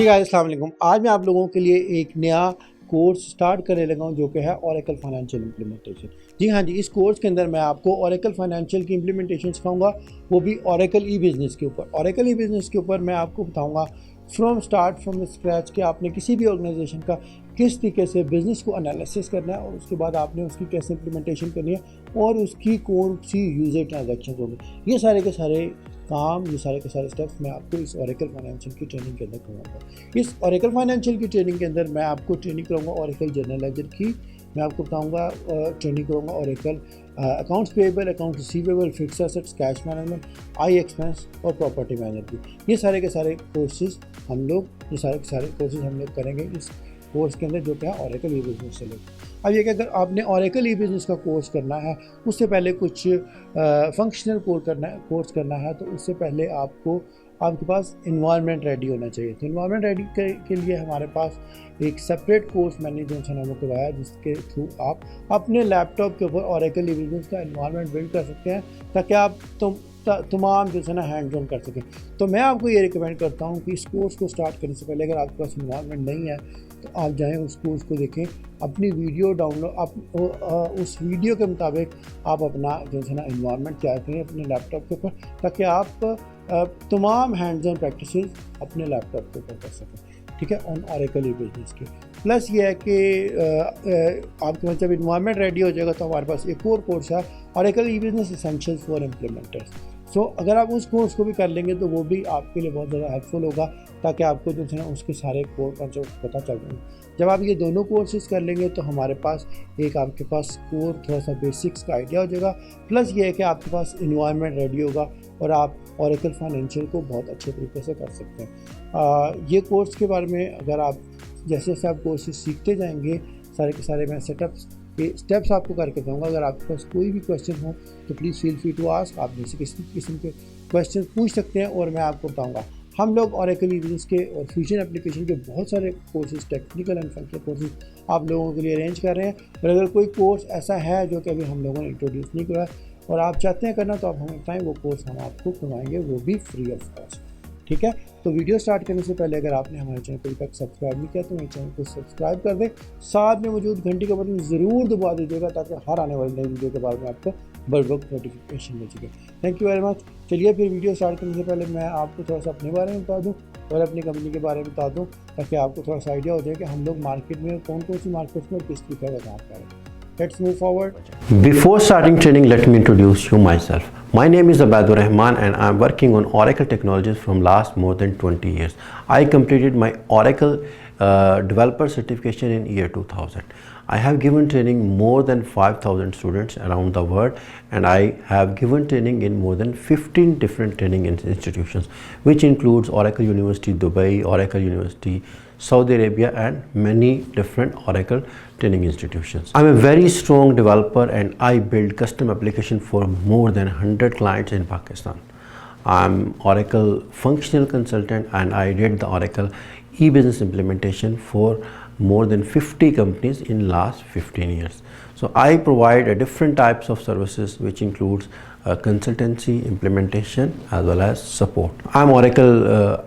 जी guys, अस्सलाम वालेकुम। आज मैं आप लोगों के लिए एक नया कोर्स स्टार्ट करने लगा हूं जो कि है ओरेकल फाइनेंशियल इम्प्लीमेंटेशन। जी हाँ जी, इस कोर्स के अंदर मैं आपको ओरेकल फाइनेंशियल की इम्प्लीमेंटेशन सिखाऊंगा, वो भी ओरेकल ई बिज़नेस के ऊपर। ओरेकल ई बिज़नेस के ऊपर मैं आपको बताऊंगा फ्रॉम स्क्रैच कि आपने किसी भी ऑर्गेनाइजेशन का किस तरीके से बिज़नेस को एनालिसिस करना है और उसके बाद आपने उसकी कैसे इम्प्लीमेंटेशन करनी है और उसकी कौन सी यूज़र ट्रांजेक्शन होगी। ये सारे के सारे काम, ये सारे के सारे स्टेप्स मैं आपको इस ओरेकल फाइनेंशियल की ट्रेनिंग के अंदर करवाऊंगा। इस ओरेकल फाइनेंशियल की ट्रेनिंग के अंदर मैं आपको ट्रेनिंग कराऊंगा ओरेकल जनरल लेजर की, मैं आपको बताऊंगा ट्रेनिंग कराऊंगा oracle accounts payable, account receivable, fix assets, cash management, i expense और प्रॉपर्टी मैनेजर की। ये सारे के सारे कोर्सेज हम लोग करेंगे इस कोर्स के अंदर जो क्या है ओरेकल ई बिज़नेस से लेकर। अब ये कि अगर आपने ओरेकल ई बिज़नेस का कोर्स करना है, उससे पहले कुछ फंक्शनल कोर्स करना है तो उससे पहले आपके पास इन्वायरमेंट रेडी होना चाहिए। तो इन्वायरमेंट रेडी के लिए हमारे पास एक सेपरेट कोर्स मैंने जो नामों करवाया, जिसके थ्रू आप अपने लैपटॉप के ऊपर ओरेकल ई बिज़नेस का इन्वायरमेंट बिल्ड कर सकते हैं ताकि आप तमाम जो है ना हैंड्स ऑन कर सकें। तो मैं आपको ये रिकमेंड करता हूँ कि इस कोर्स को स्टार्ट करने से पहले अगर आपके पास इन्वायरमेंट नहीं है तो आप जाएं उस कोर्स को देखें, अपनी वीडियो डाउनलोड उस वीडियो के मुताबिक आप अपना जो है ना इन्वायरमेंट तैयार करें अपने लैपटॉप के ऊपर, ताकि आप तमाम हैंड्स ऑन प्रैक्टिसेस अपने लैपटॉप के ऊपर कर सकें। ठीक है, ऑन ओरेकल ई बिज़नेस के। प्लस ये है कि आपके पास जब इन्वायरमेंट रेडी हो जाएगा तो हमारे पास एक और कोर्स है oracle e business essentials for implementers. So अगर आप उस कोर्स को भी कर लेंगे तो वो भी आपके लिए बहुत ज़्यादा हेल्पफुल होगा, ताकि आपको जो है ना उसके सारे कोर कॉन्सेप्ट पता चल जाएंगे। जब आप ये दोनों कोर्सेज कर लेंगे तो हमारे पास आपके पास कोर थोड़ा सा बेसिक्स का आइडिया हो जाएगा। प्लस ये है कि आपके पास इन्वायरमेंट रेडी होगा और आप ओरेकल फाइनेंशियल को बहुत अच्छे तरीके से कर सकते हैं। ये कोर्स के बारे में अगर आप जैसे जैसे आप कोर्सेज सीखते जाएंगे, सारे के सारे मैं स्टेप्स आपको करके दूँगा। अगर आपके पास कोई भी क्वेश्चन हो तो please feel free to ask, आप जैसे किसी किस्म के क्वेश्चन पूछ सकते हैं और मैं आपको बताऊँगा। हम लोग ओरेकल ई बिज़नेस के और फ्यूजन एप्लीकेशन के बहुत सारे courses, technical and functional courses आप लोगों के लिए अरेंज कर रहे हैं। और अगर कोई कोर्स ऐसा है जो कि अभी हम लोगों ने इंट्रोड्यूस नहीं करा और आप चाहते हैं करना, तो आप हमें बताएं, वो कोर्स हम आपको करवाएंगे, वो भी फ्री ऑफ कॉस्ट। ठीक है, तो वीडियो स्टार्ट करने से पहले अगर आपने हमारे चैनल को अभी तक सब्सक्राइब नहीं किया तो मेरे चैनल को सब्सक्राइब कर दें, साथ में मौजूद घंटी का बटन ज़रूर दबा दीजिएगा ताकि हर आने वाली नई वीडियो के बारे में आपको बर वक्त नोटिफिकेशन मिल सके। Thank you very much. चलिए फिर वीडियो स्टार्ट करने से पहले मैं आपको थोड़ा सा अपने बारे में बता दूँ और अपनी कंपनी के बारे में बता दूँ, ताकि आपको थोड़ा सा आइडिया हो जाए कि हम लोग मार्केट में कौन सी मार्केट्स में किस तरीके का काम कर रहे हैं। Let's move forward. Before starting training, let me introduce you myself. My name is Abaidur Rahman and I am working on Oracle technologies from last more than 20 years. I completed my Oracle developer certification in year 2000. I have given training more than 5,000 students around the world, and I have given training in more than 15 different training institutions, which includes Oracle University Dubai, Oracle University Saudi Arabia, and many different Oracle training institutions. I'm a very strong developer and I build custom application for more than 100 clients in Pakistan. I'm Oracle functional consultant and I did the Oracle e-business implementation for more than 50 companies in last 15 years. So I provide different types of services, which includes consultancy, implementation, as well as support. I'm Oracle.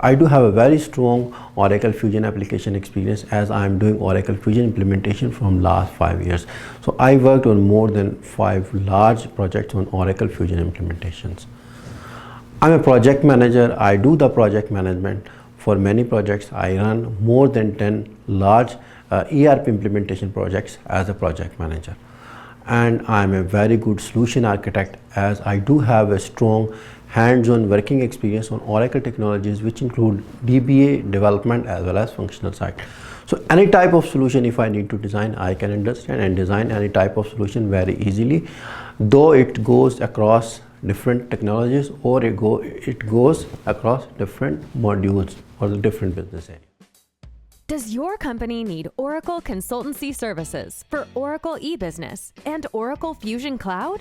I do have a very strong Oracle Fusion application experience, as I am doing Oracle Fusion implementation from last 5 years. So I worked on more than 5 large projects on Oracle Fusion implementations. I'm a project manager. I do the project management for many projects. I run more than 10 large ERP implementation projects as a project manager. And I am a very good solution architect, as I do have a strong hands-on working experience on Oracle technologies, which include DBA development as well as functional side. So any type of solution, if I need to design, I can understand and design any type of solution very easily, though it goes across different technologies or it goes across different modules or the different business areas. Does your company need Oracle consultancy services for Oracle e-business and Oracle Fusion Cloud?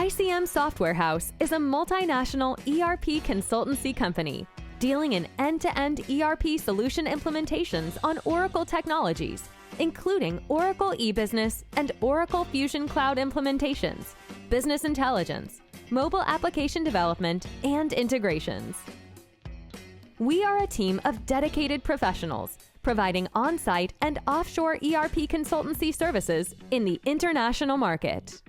ICM Software House is a multinational ERP consultancy company dealing in end-to-end ERP solution implementations on Oracle technologies, including Oracle eBusiness and Oracle Fusion Cloud implementations, business intelligence, mobile application development, and integrations. We are a team of dedicated professionals providing on-site and offshore ERP consultancy services in the international market.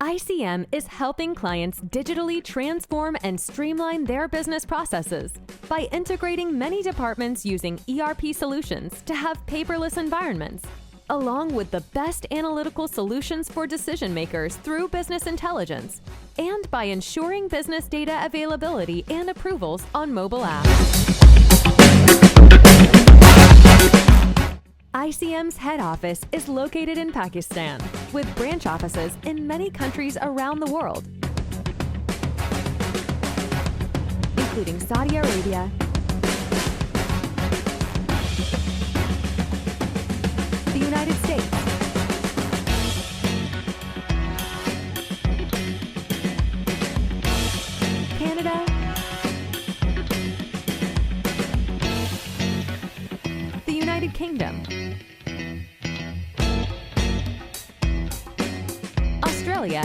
ICM is helping clients digitally transform and streamline their business processes by integrating many departments using ERP solutions to have paperless environments, along with the best analytical solutions for decision makers through business intelligence, and by ensuring business data availability and approvals on mobile apps. ICM's head office is located in Pakistan, with branch offices in many countries around the world, including Saudi Arabia, the United States, Canada, the United Kingdom, Australia,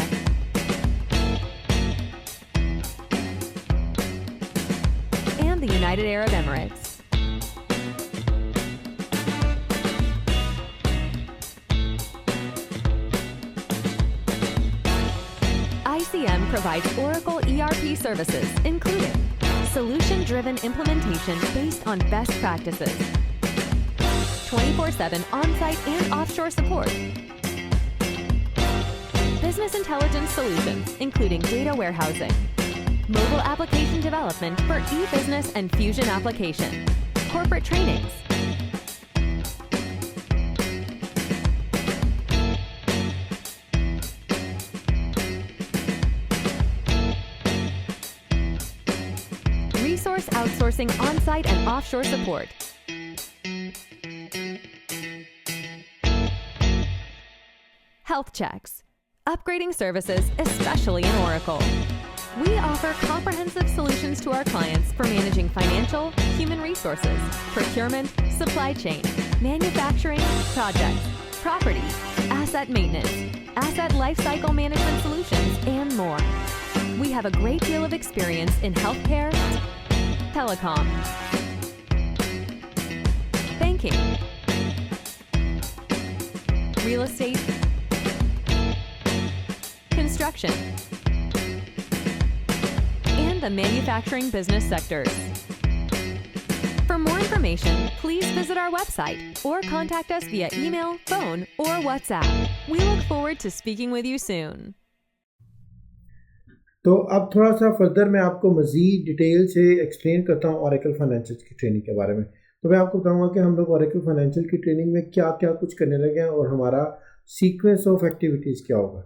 and the United Arab Emirates. ICM provides Oracle ERP services, including solution-driven implementation based on best practices, 24/7 on-site and offshore support, business intelligence solutions, including data warehousing, mobile application development for e-business and Fusion application, corporate trainings, resource outsourcing on-site and offshore support, health checks, upgrading services, especially in Oracle. We offer comprehensive solutions to our clients for managing financial, human resources, procurement, supply chain, manufacturing, projects, property, asset maintenance, asset lifecycle management solutions, and more. We have a great deal of experience in healthcare, telecom, banking, real estate, construction, and the manufacturing business sectors. For more information, please visit our website or contact us via email, phone, or WhatsApp. We look forward to speaking with you soon. तो अब थोड़ा सा further मैं आपको मज़ीद detail से explain करता हूँ ओरेकल फाइनेंशियल की ट्रेनिंग के बारे में। तो मैं आपको बताऊँगा कि हम लोग ओरेकल फाइनेंशियल की ट्रेनिंग में क्या क्या कुछ करने लगे हैं और हमारा सीक्वेंस ऑफ एक्टिविटीज़ क्या होगा।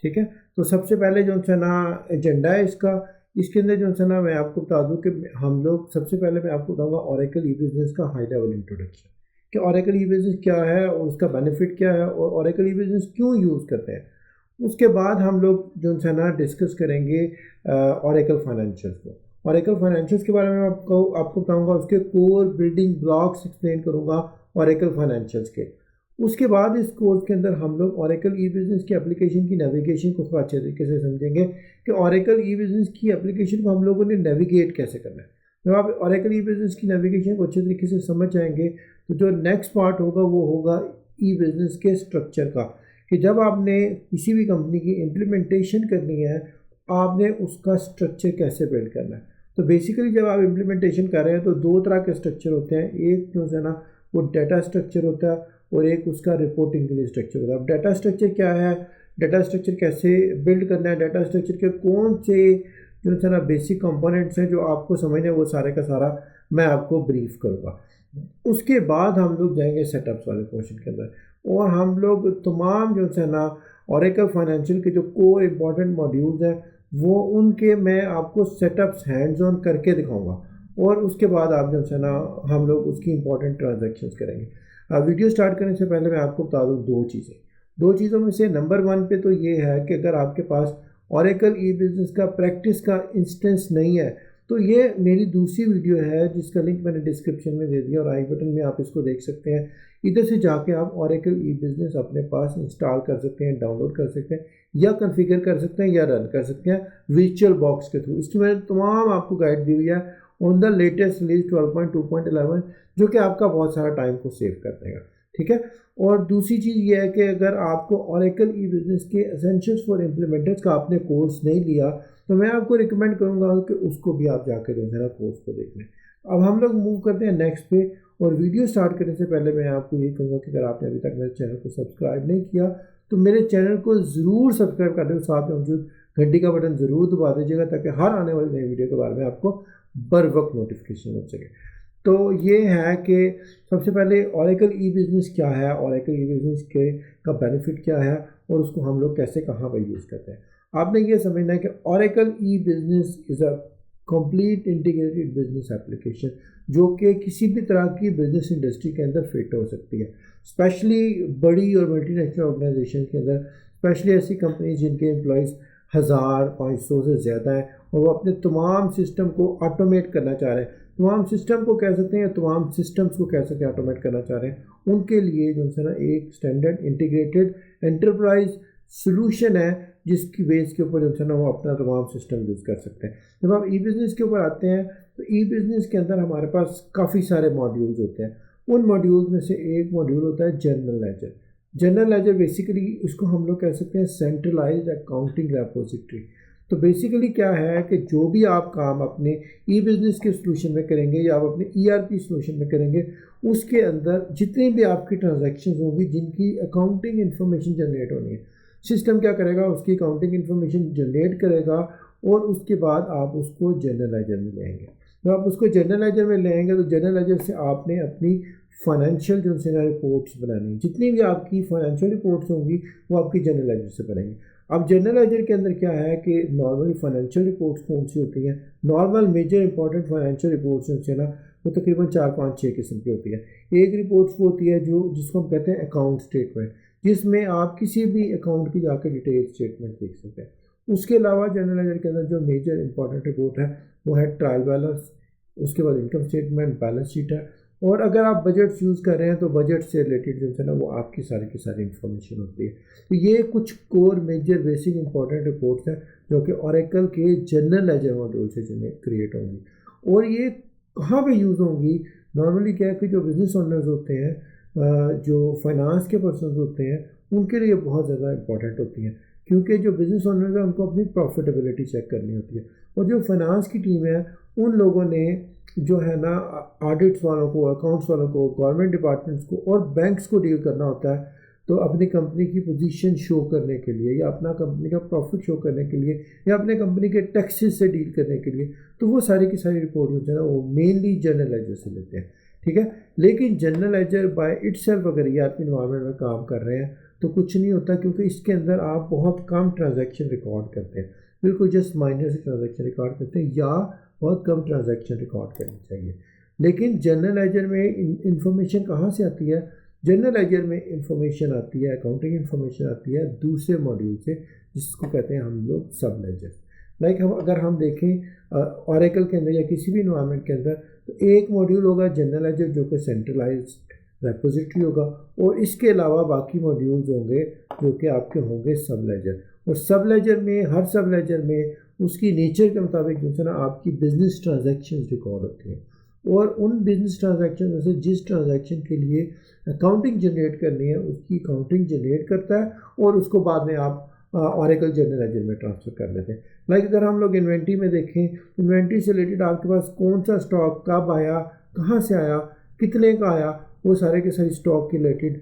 ठीक है, तो सबसे पहले जो है ना एजेंडा है इसके अंदर जो है ना मैं आपको बता दूं कि हम लोग सबसे पहले मैं आपको बताऊंगा ओरेकल ई-बिज़नेस का हाई लेवल इंट्रोडक्शन कि ओरेकल ई-बिज़नेस क्या है और उसका बेनिफिट क्या है और ओरेकल ई-बिज़नेस क्यों यूज़ करते हैं। उसके बाद हम लोग जो है ना डिस्कस करेंगे ओरेकल फाइनेंशियल्स को। ओरेकल फाइनेंशियल्स के बारे में आपको बताऊंगा, उसके कोर बिल्डिंग ब्लॉक्स एक्सप्लेन करूंगा ओरेकल फाइनेंशियल्स के। उसके बाद इस कोर्स के अंदर हम लोग ओरेकल ई-बिज़नेस की एप्लीकेशन की नेविगेशन को थोड़ा अच्छे तरीके से समझेंगे कि ओरेकल ई-बिज़नेस की एप्लीकेशन को हम लोगों ने नेविगेट कैसे करना है। जब आप ओरेकल ई-बिज़नेस की नेविगेशन को अच्छे तरीके से समझ जाएंगे तो जो नेक्स्ट पार्ट होगा वो होगा ई-बिज़नेस के स्ट्रक्चर का, कि जब आपने किसी भी कंपनी की इम्प्लीमेंटेशन करनी है आपने उसका स्ट्रक्चर कैसे बिल्ड करना है। तो बेसिकली जब आप इम्प्लीमेंटेशन कर रहे हैं तो दो तरह के स्ट्रक्चर होते हैं, एक जो है ना वो डाटा स्ट्रक्चर होता है और एक उसका रिपोर्टिंग के लिए स्ट्रक्चर होता है। अब डाटा स्ट्रक्चर क्या है, डाटा स्ट्रक्चर कैसे बिल्ड करना है, डाटा स्ट्रक्चर के कौन से जो है ना बेसिक कंपोनेंट्स हैं जो आपको समझने वो सारे का सारा मैं आपको ब्रीफ करूँगा। उसके बाद हम लोग जाएंगे सेटअप्स वाले पोर्शन के अंदर और हम लोग तमाम जो है ना ओरेकल फाइनेंशियल के जो कोर इंपॉर्टेंट मॉड्यूल्स हैं वो उनके मैं आपको सेटअप्स हैंड्स ऑन करके दिखाऊंगा और उसके बाद आप जो है ना हम लोग उसकी इंपॉर्टेंट ट्रांजैक्शंस करेंगे। वीडियो स्टार्ट करने से पहले मैं आपको बता दूँ दो चीज़ों में से नंबर 1 पे तो ये है कि अगर आपके पास ओरेकल ई बिज़नेस का प्रैक्टिस का इंस्टेंस नहीं है, तो ये मेरी दूसरी वीडियो है जिसका लिंक मैंने डिस्क्रिप्शन में दे दिया और आई बटन में आप इसको देख सकते हैं। इधर से जाके आप ओरेकल ई बिज़नेस अपने पास इंस्टॉल कर सकते हैं, डाउनलोड कर सकते हैं या कॉन्फ़िगर कर सकते हैं या रन कर सकते हैं वर्चुअल बॉक्स के थ्रू। इसमें मैंने तमाम आपको गाइड दी हुई है ऑन द लेटेस्ट रिलीज 12.2.11 जो कि आपका बहुत सारा टाइम को सेव कर देगा, ठीक है। और दूसरी चीज़ ये है कि अगर आपको ओरेकल ई बिज़नेस के एसेंशियल्स फॉर इम्प्लीमेंटर्स का आपने कोर्स नहीं लिया तो मैं आपको रिकमेंड करूँगा कि उसको भी आप जाकर जो है ना कोर्स को देख लें। अब हम लोग मूव करते हैं नेक्स्ट पे, और वीडियो स्टार्ट करने से पहले मैं आपको ये कहूँगा कि अगर आपने अभी तक मेरे चैनल को सब्सक्राइब नहीं किया तो मेरे चैनल को ज़रूर सब्सक्राइब कर दें, साथ में मौजूद घंटी का बटन ज़रूर दबा दीजिएगा ताकि हर आने वाली नई वीडियो के बारे में आपको बर वक्त नोटिफिकेशन मिल सके। तो ये है कि सबसे पहले ओरेकल ई बिज़नेस क्या है, ओरेकल ई बिज़नेस के का बेनिफिट क्या है और उसको हम लोग कैसे कहाँ पर यूज़ करते हैं। आपने ये समझना है कि Oracle e business is a complete integrated business application जो कि किसी भी तरह की बिजनेस इंडस्ट्री के अंदर फिट हो सकती है, स्पेशली बड़ी और मल्टीनेशनल ऑर्गेनाइजेशन के अंदर, स्पेशली ऐसी कंपनीज जिनके एम्प्लॉइज़ 1500 से ज़्यादा हैं और वो अपने तमाम सिस्टम को ऑटोमेट करना चाह रहे हैं, तमाम सिस्टम को कह सकते हैं, तमाम सिस्टम्स को कह सकते हैं ऑटोमेट करना चाह रहे हैं, उनके लिए जो है ना एक स्टैंडर्ड इंटीग्रेटेड एंटरप्राइज सोल्यूशन है जिसकी बेस के ऊपर जो है ना वो अपना तमाम सिस्टम यूज़ कर सकते हैं। जब आप ई बिज़नेस के ऊपर आते हैं तो ई बिज़नेस के अंदर हमारे पास काफ़ी सारे मॉड्यूल्स होते हैं। उन मॉड्यूल्स में से एक मॉड्यूल होता है general ledger. General ledger basically इसको हम लोग कह सकते हैं सेंट्रलाइज्ड अकाउंटिंग रेपोजिटरी। तो बेसिकली क्या है कि जो भी आप काम अपने ई बिज़नेस के सोल्यूशन में करेंगे या आप अपने ERP सोल्यूशन में करेंगे उसके अंदर जितनी भी आपकी ट्रांजैक्शंस होंगी जिनकी अकाउंटिंग इन्फॉर्मेशन जनरेट होनी है, सिस्टम क्या करेगा उसकी अकाउंटिंग इन्फॉर्मेशन जनरेट करेगा और उसके बाद आप उसको जनरल लेजर में लेंगे। तो आप उसको जनरल लेजर में लेंगे तो जनरल लेजर से आपने अपनी फाइनेंशियल जो है रिपोर्ट्स बनानी, जितनी भी आपकी फाइनेंशियल रिपोर्ट्स होंगी वो आपकी जनरल लेजर से बनेंगी। अब जनरल लेजर के अंदर क्या है कि नॉर्मली फाइनेंशियल रिपोर्ट्स कौन सी होती हैं, normal major important financial reports जो ना वो तकरीबन 4-5-6 किस्म की होती है। एक रिपोर्ट्स वो होती है जिसको हम कहते हैं अकाउंट स्टेटमेंट, जिसमें आप किसी भी अकाउंट की जाकर डिटेल स्टेटमेंट देख सकते हैं। उसके अलावा जनरल लेजर के अंदर जो मेजर इंपॉर्टेंट रिपोर्ट है वो है ट्रायल बैलेंस, उसके बाद इनकम स्टेटमेंट, बैलेंस शीट है, और अगर आप बजट यूज़ कर रहे हैं तो बजट से रिलेटेड जो है ना वो आपकी सारी की सारी इन्फॉर्मेशन होती है। तो ये कुछ core major basic important reports हैं जो कि ओरेकल के जनरल लेजर मॉड्यूल से क्रिएट होंगी। और ये कहाँ पे यूज़ होंगी, नॉर्मली क्या है कि जो बिज़नेस ओनर्स होते हैं, जो फाइनेंस के पर्सन होते हैं, उनके लिए बहुत ज़्यादा इंपॉर्टेंट होती हैं क्योंकि जो बिज़नेस ओनर्स हैं उनको अपनी प्रॉफिटेबिलिटी चेक करनी होती है। और जो फाइनेंस की टीम है उन लोगों ने जो है ना ऑडिट्स वालों को, अकाउंट्स वालों को, गवर्नमेंट डिपार्टमेंट्स को और बैंक्स को डील करना होता है। तो अपनी कंपनी की पोजीशन शो करने के लिए या अपना कंपनी का प्रॉफिट शो करने के लिए या अपने कंपनी के टैक्सेस से डील करने के लिए तो वो सारी की सारी रिपोर्ट जो है ना वो मेनली जनरल लेजर से लेते हैं, ठीक है। लेकिन जनरल लेजर बाय इटसेल्फ अगर ERP इन्वायरमेंट में काम कर रहे हैं तो कुछ नहीं होता क्योंकि इसके अंदर आप बहुत कम ट्रांजैक्शन रिकॉर्ड करते हैं, बिल्कुल जस्ट माइनर से ट्रांजैक्शन रिकॉर्ड करते हैं या बहुत कम ट्रांजैक्शन रिकॉर्ड करनी चाहिए। लेकिन जनरल लेजर में इंफॉर्मेशन कहाँ से आती है, जनरल लेजर में इंफॉर्मेशन आती है, अकाउंटिंग इंफॉर्मेशन आती है दूसरे मॉड्यूल से जिसको कहते हैं हम लोग सब लेजर। लाइक अगर हम देखें ओरेकल के अंदर या किसी भी इन्वायरमेंट के अंदर तो एक मॉड्यूल होगा जनरल लेजर जो कि सेंट्रलाइज्ड रेपोजिटरी होगा और इसके अलावा बाकी मॉड्यूल्स होंगे जो कि आपके होंगे सब लेजर। और सब लेजर में हर सब लेजर में उसकी नेचर के मुताबिक जो है ना आपकी बिजनेस ट्रांजैक्शंस रिकॉर्ड होती हैं और उन बिजनेस ट्रांजैक्शन में से जिस ट्रांजैक्शन के लिए अकाउंटिंग जनरेट करनी है उसकी अकाउंटिंग जनरेट करता है और उसको बाद में आप ओरेकल जनरल लेजर में ट्रांसफ़र कर लेते हैं। लाइक अगर हम लोग इन्वेंट्री में देखें, इन्वेंट्री से रिलेटेड आपके पास कौन सा स्टॉक कब आया, कहाँ से आया, कितने का आया, वो सारे के सारे स्टॉक के रिलेटेड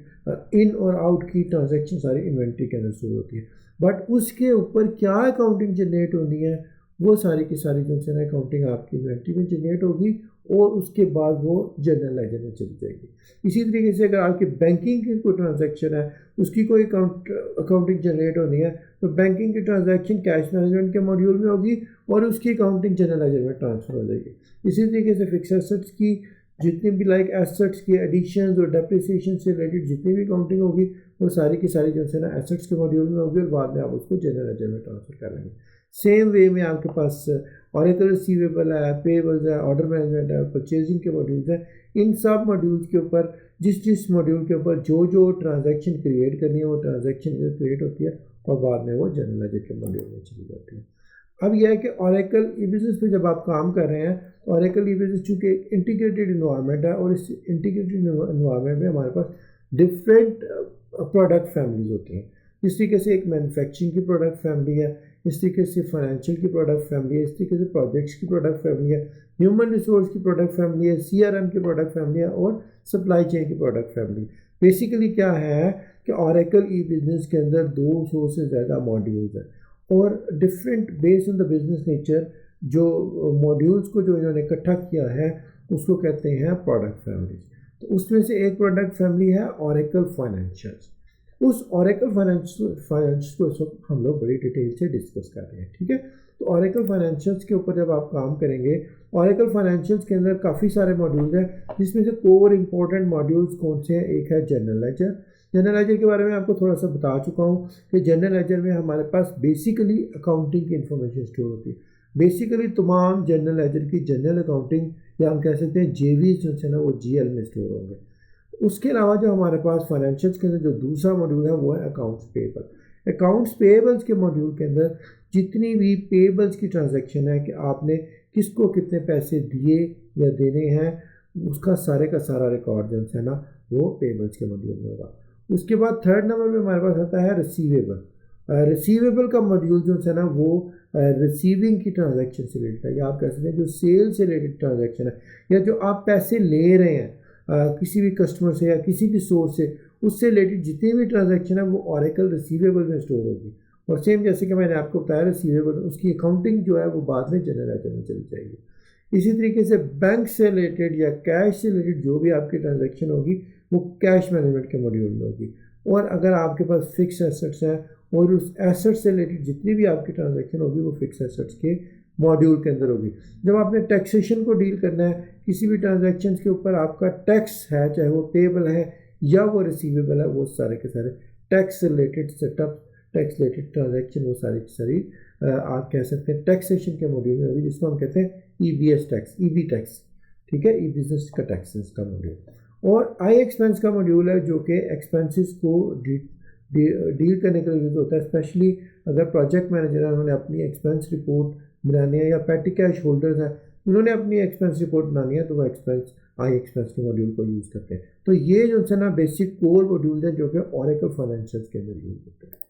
इन और आउट की ट्रांजैक्शन सारी इन्वेंट्री के अंदर शुरू होती है। बट उसके ऊपर क्या अकाउंटिंग जनरेट होनी है वो सारी की सारी जो है अकाउंटिंग आपकी इन्वेंट्री में जनरेट होगी और उसके बाद वो जनरल लेजर में चली जाएगी। इसी तरीके से अगर आपकी बैंकिंग की कोई ट्रांजैक्शन है उसकी कोई अकाउंटिंग जनरेट होनी है तो बैंकिंग की ट्रांजैक्शन कैश मैनेजमेंट के मॉड्यूल में होगी और उसकी अकाउंटिंग जनरल लेजर में ट्रांसफ़र हो जाएगी। इसी तरीके से फिक्स्ड एसेट्स की जितनी भी लाइक एसेट्स के एडिशंस और डेप्रिसिएशन से रिलेटेड जितनी भी काउंटिंग होगी वो सारी की सारी जो है ना एसेट्स के मॉड्यूल में होगी और बाद में आप उसको जनरल लेजर में ट्रांसफर कर लेंगे। सेम वे में आपके पास ऑरेकल रिसीवेबल है, पेबल्स है, ऑर्डर मैनेजमेंट है, परचेजिंग के मॉड्यूल्स हैं। इन सब मॉड्यूल्स के ऊपर जिस मॉड्यूल के ऊपर जो ट्रांजैक्शन क्रिएट करनी है वो ट्रांजैक्शन क्रिएट होती है और बाद में वो जनरल लेजर के मॉड्यूल में चली जाती है। अब यह है कि ऑरेकल ई बिज़नेस पे जब आप काम कर रहे हैं तो ऑरेकल ई बिज़नेस चूँकि इंटीग्रेटेड इन्वायरमेंट है और इस इंटीग्रेटेड इन्वायरमेंट में हमारे पास डिफरेंट प्रोडक्ट फैमिलीज होती हैं। इस तरीके से एक मैन्युफैक्चरिंग की प्रोडक्ट फैमिली है, इस तरीके से फाइनेंशियल की प्रोडक्ट फैमिली है, इस तरीके से प्रोजेक्ट्स की प्रोडक्ट फैमिली है, ह्यूमन रिसोर्स की प्रोडक्ट फैमिली है, CRM की प्रोडक्ट फैमिली है और सप्लाई चेन की प्रोडक्ट फैमिली। बेसिकली क्या है कि ऑरेकल ई बिज़नेस के अंदर 200 से ज़्यादा मॉड्यूल्स हैं और different based on the business nature जो मॉड्यूल्स को जो इन्होंने इकट्ठा किया है उसको कहते हैं प्रोडक्ट फैमिलीज। तो उसमें से एक प्रोडक्ट फैमिली है ऑरेकल फाइनेंशियल्स। उस ऑरेकल फाइनेंशियल्स को इस वक्त हम लोग बड़ी डिटेल से डिस्कस कर रहे हैं, ठीक है। तो ऑरेकल फाइनेंशियल्स के ऊपर जब आप काम करेंगे, ऑरेकल फाइनेंशियल्स के अंदर काफ़ी सारे मॉड्यूल्स हैं जिसमें से कोर इंपॉर्टेंट मॉड्यूल्स कौन से हैं। एक है जनरल लेजर। जनरल लेजर के बारे में आपको थोड़ा सा बता चुका हूँ कि जनरल लेजर में हमारे पास बेसिकली अकाउंटिंग की इंफॉर्मेशन स्टोर होती है। बेसिकली तमाम जनरल लेजर की जनरल अकाउंटिंग या हम कह सकते हैं JVs जो है ना वो GL में स्टोर होंगे। उसके अलावा जो हमारे पास फाइनेंशियल्स के अंदर जो दूसरा मॉड्यूल है वो है अकाउंट्स पेएबल। अकाउंट्स पेएबल्स के मॉड्यूल के अंदर जितनी भी पेएबल्स की ट्रांजैक्शन है कि आपने किसको कितने पैसे दिए या देने हैं उसका सारे का सारा रिकॉर्ड जो है ना वो पेएबल्स के मॉड्यूल में होगा। उसके बाद थर्ड नंबर पे हमारे पास आता है रिसीवेबल। रिसीवेबल का मॉड्यूल जो है ना वो रिसीविंग की ट्रांजैक्शन से रिलेटेड है या आप कह सकते हैं जो सेल से रिलेटेड ट्रांजैक्शन है या जो आप पैसे ले रहे हैं किसी भी कस्टमर से या किसी भी सोर्स से उससे रिलेटेड जितनी भी ट्रांजैक्शन है वो ऑरेकल रिसीवेबल में स्टोर होगी। और सेम जैसे कि मैंने आपको बताया रिसीवेबल उसकी अकाउंटिंग जो है वो बाद में जनरल लेजर में चली जाएगी। इसी तरीके से बैंक से रिलेटेड या कैश से रिलेटेड जो भी आपकी ट्रांजैक्शन होगी वो कैश मैनेजमेंट के मॉड्यूल में होगी। और अगर आपके पास फिक्स एसेट्स हैं और उस एसेट से रिलेटेड जितनी भी आपकी ट्रांजैक्शन होगी वो फिक्स एसेट्स के मॉड्यूल के अंदर होगी। जब आपने टैक्सेशन को डील करना है किसी भी ट्रांजैक्शन के ऊपर आपका टैक्स है चाहे वो पेएबल है या वो रिसीवेबल है वो सारे के सारे tax related setup tax related transaction वो सारी की सारी आप कह सकते हैं टैक्सेशन के मॉड्यूल में होगी जिसको हम कहते हैं EBS टैक्स EB टैक्स, ठीक है, ई बिजनेस का टैक्सेस का मॉड्यूल। और आई एक्सपेंस का मॉड्यूल है जो कि एक्सपेंसेस को डील करने के लिए यूज़ होता है। स्पेशली अगर प्रोजेक्ट मैनेजर है उन्होंने अपनी एक्सपेंस रिपोर्ट बनानी है या पेटी कैश होल्डर्स हैं उन्होंने अपनी एक्सपेंस रिपोर्ट बनानी है तो वो एक्सपेंस आई एक्सपेंस के मॉड्यूल को यूज़ करते हैं। तो ये जो है ना बेसिक कोर मॉड्यूल है जो कि ऑरेकल फाइनेंशियल्स के अंदर यूज़ होते हैं।